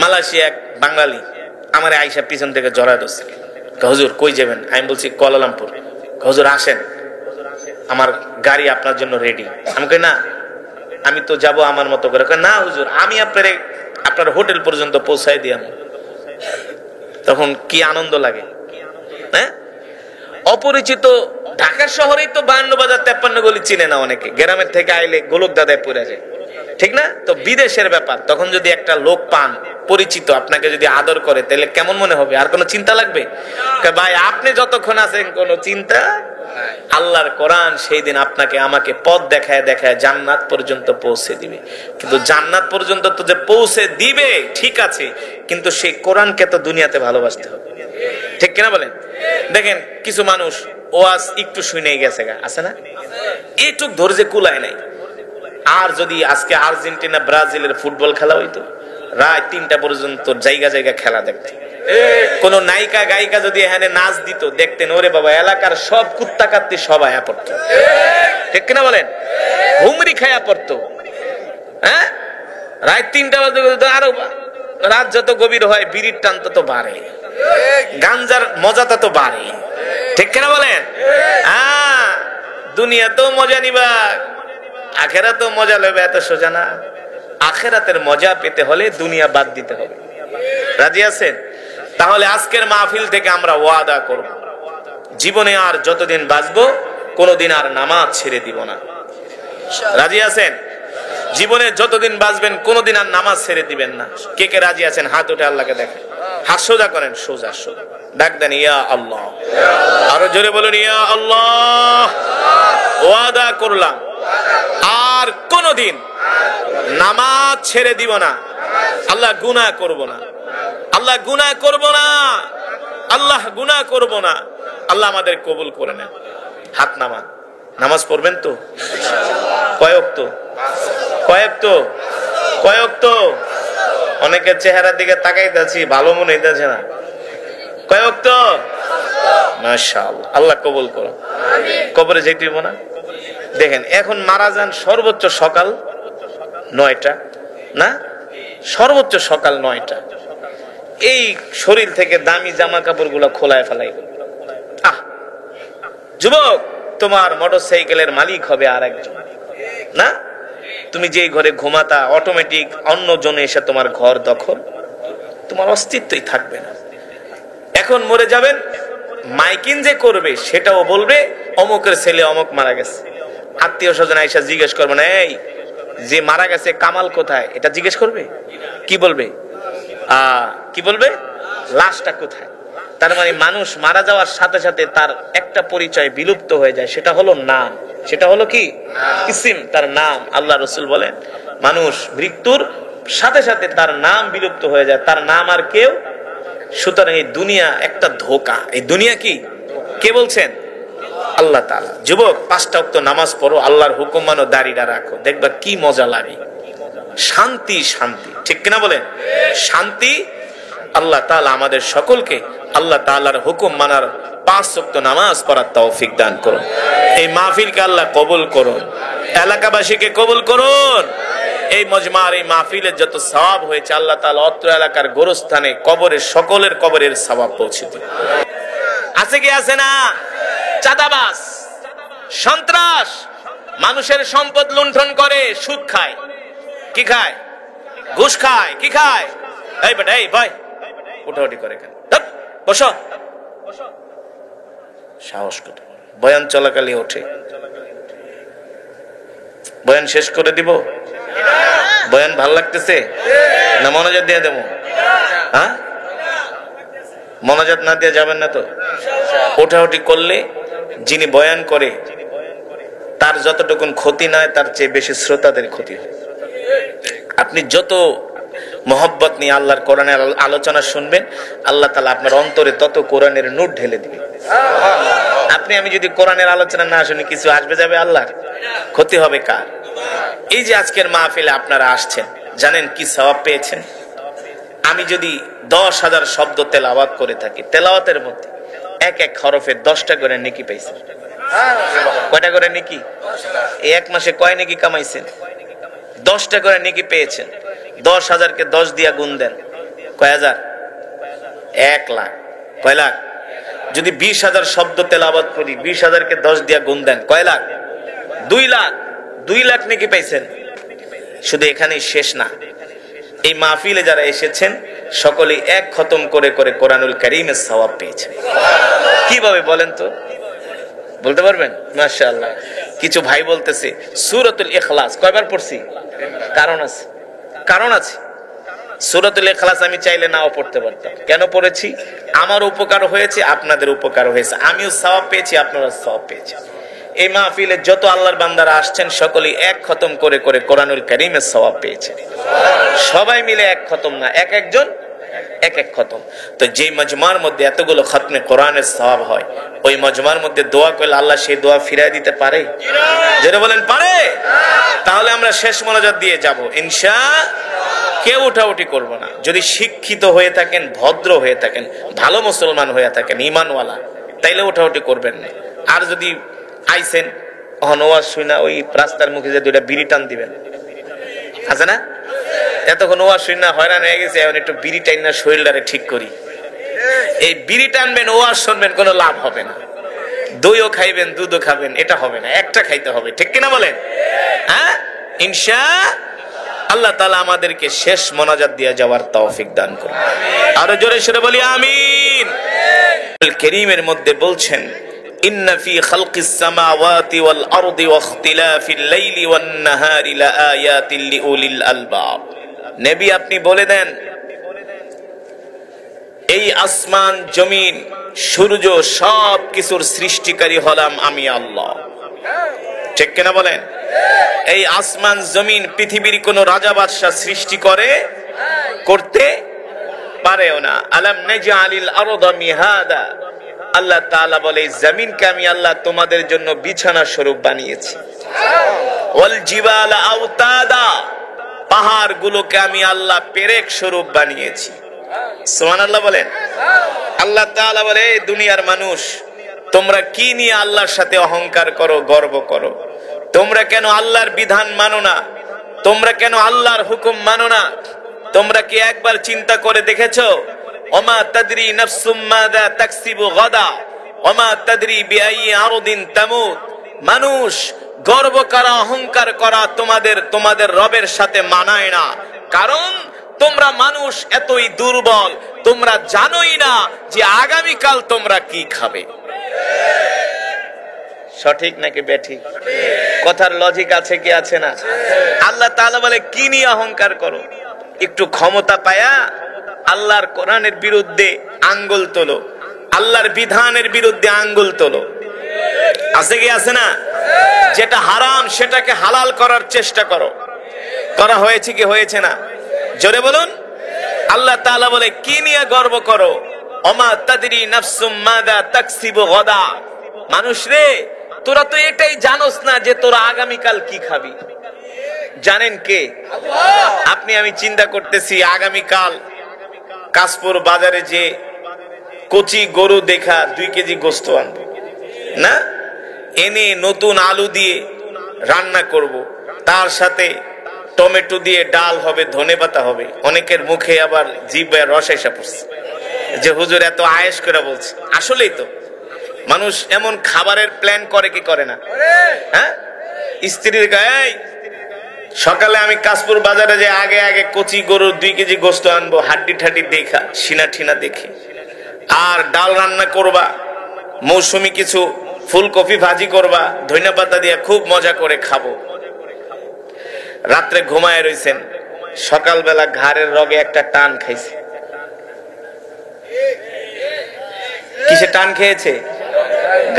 মালয়েশিয়া এক বাঙালি আমার আইসা পিছন থেকে জড়ায় ধরছে, হুজুর কই যাবেন? আমি বলছি কুয়ালালামপুর। হুজুর আসেন, আমার গাড়ি আপনার জন্য রেডি। আমি কই না, আমি তো যাব আমার মতো করে। না হুজুর, আমি আপনার হোটেল পর্যন্ত পৌঁছাই দিয়াম। তখন কি আনন্দ লাগে, হ্যাঁ? অপরিচিত ঢাকা শহরেই তো 52 বাজার 53 গলি চিনে না অনেকে, গ্রামের থেকে আইলে গোলক দাদায় পড়ে যায়, ঠিক না? তো বিদেশের ব্যাপার, তখন যদি একটা লোক পান পরিচিত, আপনাকে যদি আদর করে, তাহলে কেমন মনে হবে? আর কোনো চিন্তা লাগবে? ভাই আপনি যতক্ষণ আছেন কোনো চিন্তা। আল্লাহর কোরআন সেই দিন আপনাকে আমাকে পথ দেখায় দেখায় জান্নাত পর্যন্ত পৌঁছে দিবে। কিন্তু জান্নাত পর্যন্ত তো যে পৌঁছে দিবে ঠিক আছে, কিন্তু সেই কোরআনকে তো দুনিয়াতে ভালোবাসতে হবে, ঠিক কিনা বলেন? দেখেন কিছু মানুষ ওয়াজ একটু শুনেই গেছে গা, আছে না? একটু ধৈর্য কুলায় নাই। আর যদি আজকে আর্জেন্টিনা ব্রাজিলের ফুটবল খেলা হইতো, রাত 3টা পর্যন্ত জায়গা জায়গা খেলা দেখতে, কোন নায়িকা গায়িকা যদি এখানে নাচ দিত, দেখতেন ওরে বাবা, এলাকার সব কুত্তা কাত্তি সব আয়া পড়তো, ঠিক কিনা বলেন? হুমরি খায়া পড়তো। হ্যাঁ, রাত 3টা বাজে, আরো রাত যত গভীর হয় বিড়ির টান তত বাড়ে, গাঞ্জার মজা তত বাড়ে, ঠিক কিনা বলেন? হ্যাঁ, দুনিয়াতেও মজা নিবা, আখেরাতেও মজা লইবা, এত সোজা না। আখেরাতের মজা পেতে হলে দুনিয়া বাদ দিতে হবে। রাজি আছেন? তাহলে আজকের মাহফিল থেকে আমরা ওয়াদা করব, জীবনে আর যতদিন বাঁচবো কোনোদিন আর নামাজ ছেড়ে দিব না। রাজি আছেন? জীবনে যতদিন বাঁচবেন কোনোদিন আর নামাজ ছেড়ে দিবেন না। কে কে রাজি আছেন? হাত উঠে আল্লাহকে দেখেন, হাত সোজা করেন, সোজা সোজা ডাক দেন, ইয়া আল্লাহ। আরো জোরে বলুন, ইয়া আল্লাহ। ওয়াদা করলাম আর কোনোদিন নামাজ ছেড়ে দিব না, আল্লাহ গুনাহ করব না, আল্লাহ গুনাহ করব না, আল্লাহ গুনাহ করব না। আল্লাহ আমাদের কবুল করে নেন। হাত নামান। নামাজ পড়বেন তো? কয়েক তো কয়েক তো কয়েক তো অনেকের চেহারার দিকে তাকাইতেছি, ভালো মনে হইতেছে না। কয়েক তো? মাশাআল্লাহ, আল্লাহ কবুল করো। কবরে যেতে দিব না। দেখেন এখন মারা যান সর্বোচ্চ সকাল 9টা না, সর্বোচ্চ সকাল 9টা। এই শরীর থেকে দামি জামা কাপড় গুলা খোলায় ফেলাই। যুবক, তোমার মোটরসাইকেলের মালিক হবে আর একজন না। তুমি যেই ঘরে ঘুমাতা অটোমেটিক অন্য জনে এসে তোমার ঘর দখল, তোমার অস্তিত্বই থাকবে না। এখন মরে যাবেন, মাইকিং যে করবে সেটাও বলবে অমুকের ছেলে অমুক মারা গেছে। আত্মীয় স্বজন আইসা জিজ্ঞেস করবে না, এই যে মারা গেছে কামাল কোথায়, এটা জিজ্ঞেস করবে। কি বলবে? কি বলবে? লাশটা কোথায়। তার মানে মানুষ মারা যাওয়ার সাথে সাথে তার একটা পরিচয় বিলুপ্ত হয়ে যায়, সেটা হলো নাম। সেটা হলো কি? ইসিম, তার নাম। আল্লাহ রাসূল বলেন মানুষ মৃত্যুর সাথে সাথে তার নাম বিলুপ্ত হয়ে যায়, তার নাম আর কেউ। সুতরাং এই দুনিয়া একটা ধোঁকা। এই দুনিয়া কি? কে বলছেন? আল্লাহ তাআলা। যুবক, 5টা ওয়াক্ত নামাজ পড়ো, আল্লাহর হুকুম মানো, দাড়িটা রাখো, দেখবা কি মজা লাগে। শান্তি শান্তি, ঠিক কিনা বলেন? শান্তি। আল্লাহ তাআলা আমাদের সকলকে আল্লাহ তাআলার হুকুম মানার 5 ওয়াক্ত নামাজ পড়ার তৌফিক দান করুন। এই মাহফিলকে আল্লাহ কবুল করুন, এলাকাবাসীকে কবুল করুন। এই মজমার এই মাহফিলের যত সওয়াব হয়েছে আল্লাহ তাআলা অত্র এলাকার গোরস্থানে কবরে সকলের কবরের সওয়াব পৌঁছে দিন। আছে কি আছে না? চাঁদাবাজ, সন্ত্রাস, মানুষের সম্পদ লুণ্ঠন করে, সুদ খায়, কি খায়? ঘুষ খায়, কি খায়? এই বেটা, এই ভাই উঠাউঠি করে কেন? বসো। সাহস করে বয়ান চলাকালী ওঠে। বয়ান শেষ করে দিব? বয়ান ভাল লাগতেছে না মনোযোগ দিয়ে দেবো? হ্যাঁ, মনোযোগ না দিয়ে যাবেন না তো। ওঠাউঠি করলে যিনি বয়ান করে তার যতটুকুন ক্ষতি নয় তার চেয়ে বেশি শ্রোতাদের ক্ষতি হয়। আপনি যত মহব্বত নিয়ে আল্লাহর কোরআনের আলোচনা শুনবেন, আল্লাহ তাআলা আপনার অন্তরে তত কোরআনের নূর ঢেলে দিবে। আপনি আমি যদি কোরআনের আলোচনা না শুনি, কিছু আসবে যাবে আল্লাহর? ক্ষতি হবে কার? এই যে আজকের মাহফিলে আপনারা আসছেন, জানেন কি সওয়াব পেয়েছেন? আমি যদি 10,000 শব্দ তেলাওয়াত করে থাকি, তেলাওয়াতের মধ্যে এক এক হরফে 10টা করে নেকি পাইছেন। কয়টা করে নেকি? এই এক মাসে কয় নেকি কামাইছেন? 10টা করে নেকি পেয়েছেন। 10,000-কে 10 দিয়া গুণ দেন, কয় হাজার? 1 লাখ। কয় লাখ? যদি 20,000 শব্দ তেলাওয়াত করি, 20,000-কে 10 দিয়া গুণ দেন, কয় লাখ? 2 লাখ। 2 লাখ নেকি পাইছেন। শুধু এখানেই শেষ না, এই মাহফিলে যারা এসেছেন সকলেই এক খতম করে করে কোরআনুল কারীমের সওয়াব পেয়েছেন। কিভাবে বলেন তো? বলতে পারবেন? মাশাআল্লাহ। কিছু ভাই বলতেছে সূরাতুল ইখলাস কয়বার পড়ছি? কারণ আছে, কারণ আছে। সূরাতুল ইখলাস আমি চাইলে নাও পড়তে পারতাম। কেন পড়েছি? আমার উপকার হয়েছে, আপনাদের উপকার হয়েছে, আমিও সওয়াব পেয়েছি, আপনারাও সওয়াব পেয়েছেন। এই মাহফিলে যত আল্লাহর বান্দারা আসছেন সকলেই এক খতম করে করে কোরআনুল কারীমের সওয়াব পেয়েছেন। সবাই মিলে এক খতম না, এক একজন এক এক খতম। তো যে মজমার মধ্যে এতগুলো খতমে কোরআনের সওয়াব হয়, ওই মজমার মধ্যে দোয়া করলে আল্লাহ সেই দোয়া ফিরায় দিতে পারে? যেটা বলেন পারে। তাহলে আমরা শেষ মোনাজাত দিয়ে যাব ইনশাআল্লাহ। কেউ উঠাউঠি করবো না। যদি শিক্ষিত হয়ে থাকেন, ভদ্র হয়ে থাকেন, ভালো মুসলমান হয়ে থাকেন, ইমানওয়ালা, তাইলে উঠাউঠি করবেন না। আর যদি আইছেন ওয়াজ শুনা ওই রাস্তার মুখে যে 2টা বিড়ি টান দিবেন, আছে না? এতক্ষণ ওয়াজ শুনা হয়রান হয়ে গেছে, এখন একটু বিড়ি টাইন না শরীরটারে ঠিক করি। এই বিড়ি টানবেন, ওয়াজ শুনবেন, কোনো লাভ হবে না। দইও খাইবেন, দুধও খাবেন, এটা হবে না, একটা খাইতে হবে, ঠিক কিনা বলেন? হ্যাঁ, ইনশাআল্লাহ তাআলা আমাদেরকে শেষ মোনাজাত দিয়ে যাওয়ার তৌফিক দান করুন। আরো জোরে সরে বলি আমিন। আল কারীমের মধ্যে বলছেন, ইন্না ফি খালকিস সামাওয়াতি ওয়াল আরদি ওয়া ইখতিলাফিল লাইলি ওয়ান নাহারি লাআয়াতিল লিউলিল আলবাব। নবী আপনি বলে দেন, এই আসমান জমিন সূর্য সব কিছুর সৃষ্টিকারী হলাম আমি আল্লাহ, ঠিক কিনা বলেন? এই আসমান জমিন পৃথিবীর কোন রাজা বাদশা সৃষ্টি করতে পারেও না। আলাম নাজআলিল আরদা মিহাদা, আল্লাহ তাআলা বলে জমিনকে আমি আল্লাহ তোমাদের জন্য বিছানা স্বরূপ বানিয়েছি। ওয়াল জিবালা আওতাদা, পাহাড় গুলোকে আমি আল্লাহ পেরেক স্বরূপ বানিয়েছি। সুবহানাল্লাহ বলেন। আল্লাহ তাআলা বলে, দুনিয়ার মানুষ তোমরা কি নিয়ে আল্লাহর সাথে অহংকার করো, গর্ব করো? তোমরা কেন আল্লাহর বিধান মানো না? তোমরা কেন আল্লাহর হুকুম মানো না? তোমরা কি একবার চিন্তা করে দেখেছো? ওমা তাদরি নাফসুম মাযা তাকসিবু গাদা ওমা তাদরি বিআই আরদিন তামুত। মানুষ গর্ব করা, অহংকার করা তোমাদের রবের সাথে মানায় না, কারণ তোমরা মানুষ এতই দুর্বল, তোমরা জানোই না যে আগামীকাল তোমরা কি খাবে। সঠিক নাকি বেঠিক? কথার লজিক আছে কি আছে না? আল্লাহ তাআলা বলে, কি নিয়ে অহংকার করো? একটু ক্ষমতা পায়া আল্লাহর কোরআনের বিরুদ্ধে আঙ্গুল তোলো, আল্লাহর বিধানের বিরুদ্ধে আঙ্গুল তোলো। আছে কি আছে না? যেটা হারাম সেটাকে হালাল করার চেষ্টা করো। করা হয়েছে কি হয়েছে না? জোরে বলুন। আল্লাহ তাআলা বলে, কি নিয়ে গর্ব করো? ওমা তাদরি নাফসুম মাযা তাকসিবু গাদা। মানুষ রে, তোরা তো এটাই জানোস না যে তোরা আগামীকাল কি খাবি। জানেন কে? আল্লাহ। আপনি আমি চিন্তা করতেছি আগামীকাল কাশপুর বাজারে যে কচি গরু দেখা 2 কেজি গোশত আনবো না, এনে নতুন আলু দিয়ে রান্না করব, তার সাথে টমেটো দিয়ে ডাল হবে, ধনেপাতা হবে। অনেকের মুখে আবার জিহ্বার রস এসে পড়ছে যে হুজুর এত আয়েশ করে বলছে। আসলেই তো মানুষ এমন খাবারের প্ল্যান করে কি করে না? হ্যাঁ, স্ত্রীর গায়ে সকালে আমি কাশপুর বাজারে যে আগে আগে কচি গরুর 2 কেজি গোশত আনবো, হাড্ডি ঠাড্ডি দেখা, সিনা ঠিনা দেখে, আর ডাল রান্না করবা, মৌসুমি কিছু ফুলকপি ভাজি করবা, ধনেপাতা দিয়ে খুব মজা করে খাবো। রাত্রে ঘুমায় রইছেন, সকালবেলা ঘাড়ের রগে একটা টান খাইছে। কিসে টান খেয়েছে?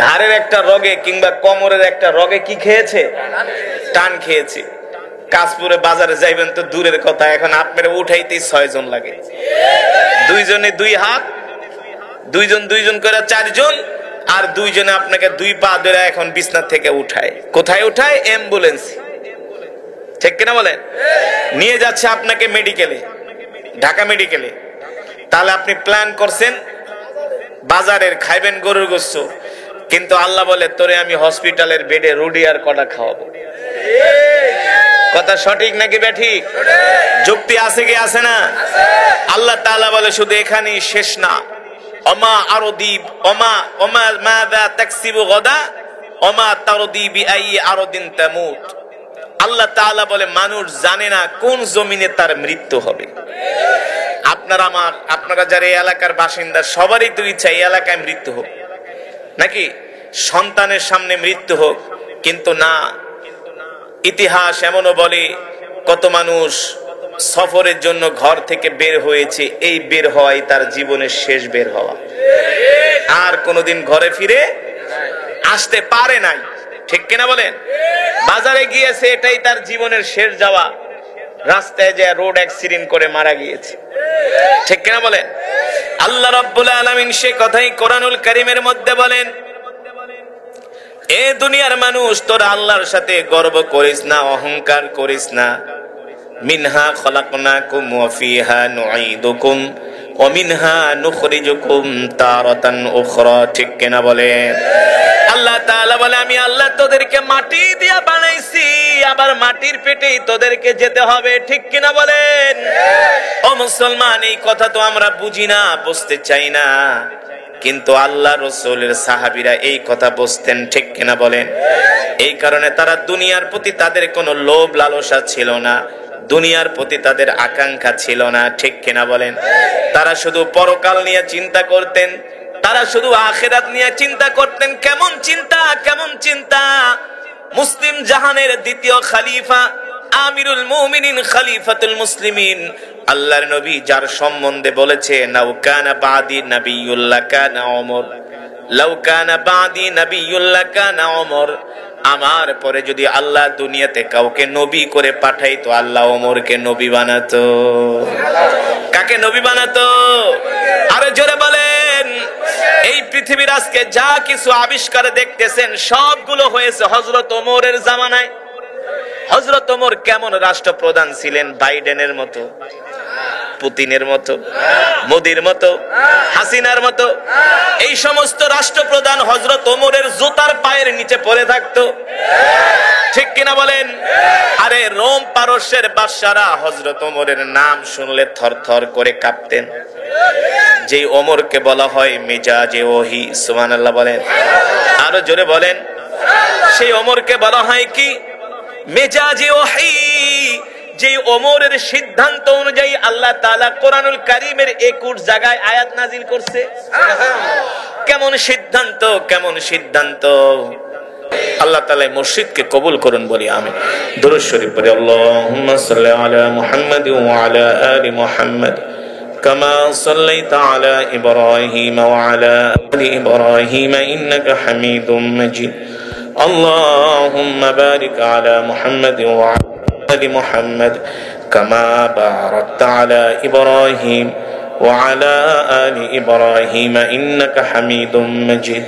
ঘাড়ের একটা রগে কিংবা কোমরের একটা রগে কি খেয়েছে? টান খেয়েছে। কাশপুরে বাজারে যাইবেন তো দূরের কথা, এখন আপনারা উঠাইতেই 6 জন লাগে। 2 জনে 2 হাত, 2 জন 2 জন করে 4 জন, আর 2 জনে আপনাকে 2 পা ধরে এখন বিছনা থেকে উঠায়। কোথায় উঠায়? অ্যাম্বুলেন্স, ঠিক কিনা বলেন? নিয়ে যাচ্ছে আপনাকে মেডিকেলে, ঢাকা মেডিকেলে। তাহলে আপনি প্ল্যান করছেন বাজারের খাইবেন গরুর গোশত, কিন্তু আল্লাহ বলে তোরে আমি হসপিটালের বেডে রুডি আর কটা খাওয়াবো। কথা সঠিক নাকি বেঠিক? যুক্তি আছে কি আছে না? আল্লাহ তাআলা বলে শুধু এখানেই শেষ না। ওমা আরদি ওমা ওমা মাযা তাকসিবু গাদা ওমা তারদি বিআই আরদিন তামুত। আল্লাহ তাআলা বলে মানুষ জানে না কোন জমিনে তার মৃত্যু হবে। আপনারা যারা এই এলাকার বাসিন্দা, সবারই তো ইচ্ছা এই এলাকায় মৃত্যু হোক, নাকি সন্তানের সামনে মৃত্যু হোক, কিন্তু না। ইতিহাস এমনও বলে কত মানুষ সফরের জন্য ঘর থেকে বের হয়েছে, এই বের হওয়াই তার জীবনের শেষ বের হওয়া, আর কোনোদিন ঘরে ফিরে আসতে পারে নাই, ঠিক কিনা বলেন? বাজারে গিয়েছে, এটাই তার জীবনের শেষ যাওয়া। রাস্তায় যে রোড অ্যাক্সিডেন্ট করে মারা গিয়েছে, ঠিক কিনা বলেন? আল্লাহ রাব্বুল আলামিন সে কথাই কোরআনুল কারীমের মধ্যে বলেন, এ দুনিয়ার মানুষ তোরা আল্লাহর সাথে গর্ব করিস না, অহংকার করিস না। মিনহা খলাকনাকুম ওয়া ফিহা নুঈদুকুম ওয়া মিনহা নুখরিজুকুম তারাতান উখরা, ঠিক কিনা বলেন? আল্লাহ তাআলা বলে আমি আল্লাহ তোদেরকে মাটি দিয়া বানাইছি, আবার মাটির পেটেই তোদেরকে যেতে হবে, ঠিক কিনা বলেন? ও মুসলমান, এই কথা তো আমরা বুঝি না, বুঝতে চাই না। কিন্তু আল্লাহ রাসূলের সাহাবীরা এই কথা বুঝতেন, ঠিক কিনা বলেন? এই কারণে তারা দুনিয়ার প্রতি তাদের কোনো লোভ লালসা ছিল না, দুনিয়ার প্রতি তাদের আকাঙ্ক্ষা ছিল না, ঠিক কিনা বলেন? তারা শুধু পরকাল নিয়ে চিন্তা করতেন, তারা শুধু আখিরাত নিয়ে চিন্তা করতেন। কেমন চিন্তা, কেমন চিন্তা! মুসলিম জাহানের দ্বিতীয় খলিফা, আমিরুল মুমিনিন, খলিফাতুল মুসলিমিন, আল্লাহর নবী যার সম্বন্ধে বলেছে লাউ কানা বাদি নাবিয়ুল্লাহ কানা ওমর, লাউ কানা বাদি নাবিয়ুল্লাহ কানা ওমর, আমার পরে যদি আল্লাহ দুনিয়াতে কাউকে নবী করে পাঠাইতো, আল্লাহ ওমরকে নবী বানাতো। কাকে নবী বানাতো? আরো জোরে বলেন। এই পৃথিবীর আজকে যা কিছু আবিষ্কার দেখতেছেন সবগুলো হয়েছে হযরত ওমরের জামানায়। হযরত ওমর কেমন রাষ্ট্রপ্রধান ছিলেন? বাইডেনের মতো, পুতিনের মতো, মোদির মতো, হাসিনার মতো। এই সমস্ত রাষ্ট্রপ্রধান হযরত ওমরের জুতার পায়ের নিচে পড়ে থাকতো, ঠিক কিনা বলেন? আরে রোম পারস্যের বাদশারা হযরত ওমরের নাম শুনলে থরথর করে কাঁপতেন। যে ওমরকে বলা হয় মিজাজে ওহী, সুবহানাল্লাহ বলেন। আরো জোরে বলেন। সেই ওমরকে বলা হয় কি? মেজাজে ওহী। যে ওমরের সিদ্ধান্ত অনুযায়ী আল্লাহ তাআলা কোরআনুল কারীমের 21 জায়গায় আয়াত নাজিল করছে। কেমন সিদ্ধান্ত, কেমন সিদ্ধান্ত! আল্লাহ তাআলা মুর্শিদকে কবুল করুন, বলি আমিন। দুরূদ শরীফ পড়ি। আল্লাহুম্মা সাল্লি আলা মুহাম্মাদ ওয়া আলা আলি মুহাম্মাদ কামা সাল্লাইতা আলা ইব্রাহিম ওয়া আলা আলি ইব্রাহিম ইন্নাকা হামিদুম মাজিদ। আল্লাহুম্মা বারিক আলা মুহাম্মাদ ওয়া আলা আলি মুহাম্মাদ কামা বারাকতা আলা ইব্রাহিম ওয়া আলা আলি ইব্রাহিম ইন্নাকা হামিদুম মাজিদ।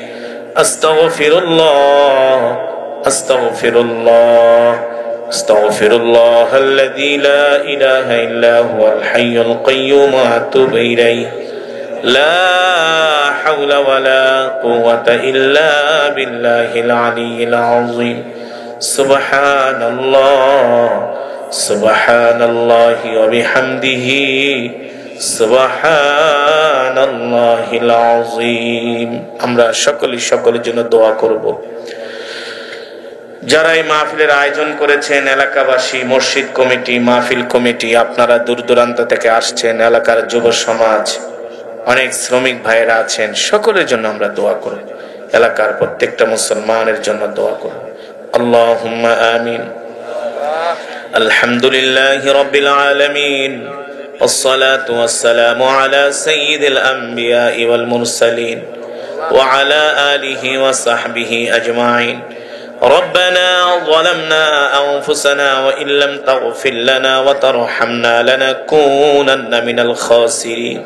আস্তাগফিরুল্লাহ, আস্তাগফিরুল্লাহ, আস্তাগফিরুল্লাহ আল্লাযী লা ইলাহা ইল্লা হুয়াল হাইয়ুল কাইয়্যুম ওয়া আতুবু ইলাইহি। লা হাওলা ওয়ালা কুওয়াতা ইল্লা বিল্লাহিল আলিয়্যিল আযীম। সুবহানাল্লাহ, সুবহানাল্লাহি ওয়া বিহামদিহি, সুবহানাল্লাহিল আযীম। আমরা সকলের জন্য দোয়া করব। যারা এই মাহফিলের আয়োজন করেছেন, এলাকাবাসী, মসজিদ কমিটি, মাহফিল কমিটি, আপনারা দূর দূরান্ত থেকে আসছেন, এলাকার যুব সমাজ, অনেক শ্রমিক ভাইয়েরা আছেন, সকলের জন্য আমরা দোয়া করব। এলাকার প্রত্যেকটা মুসলমানের জন্য দোয়া করব। আল্লাহুম্মা আমিন। আলহামদুলিল্লাহি রাব্বিল আলামিন। والصلاة والسلام على سيد الأنبياء والمرسلين وعلى آله وصحبه أجمعين. ربنا ظلمنا أنفسنا وإن لم تغفر لنا وترحمنا لنكونن من الخاسرين.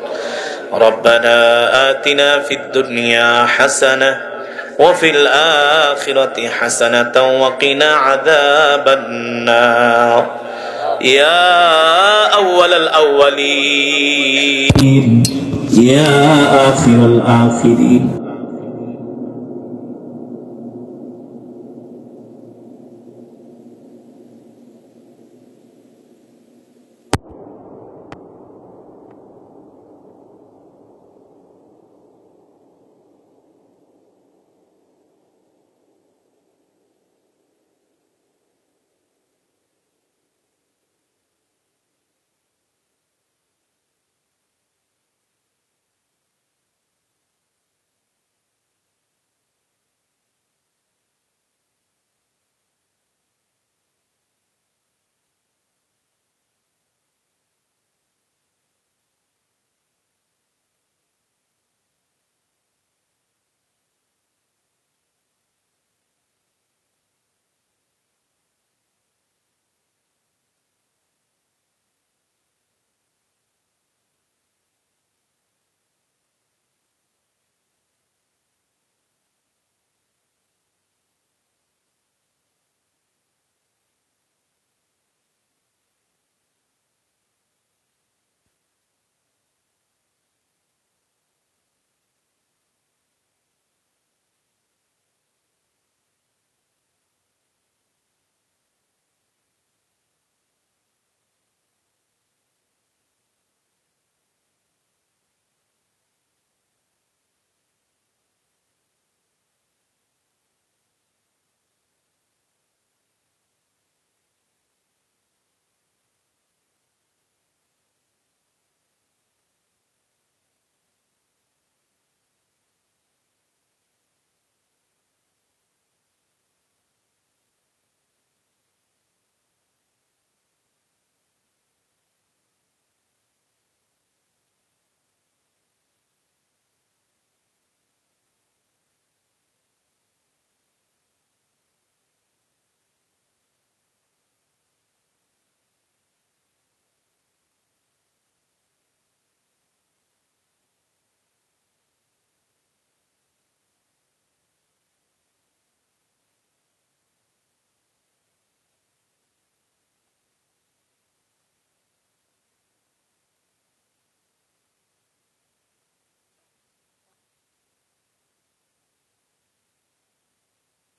ربنا آتنا في الدنيا حسنة وفي الآخرة حسنة وقنا عذاب النار. يا أول الأولين يا آخر الآخرين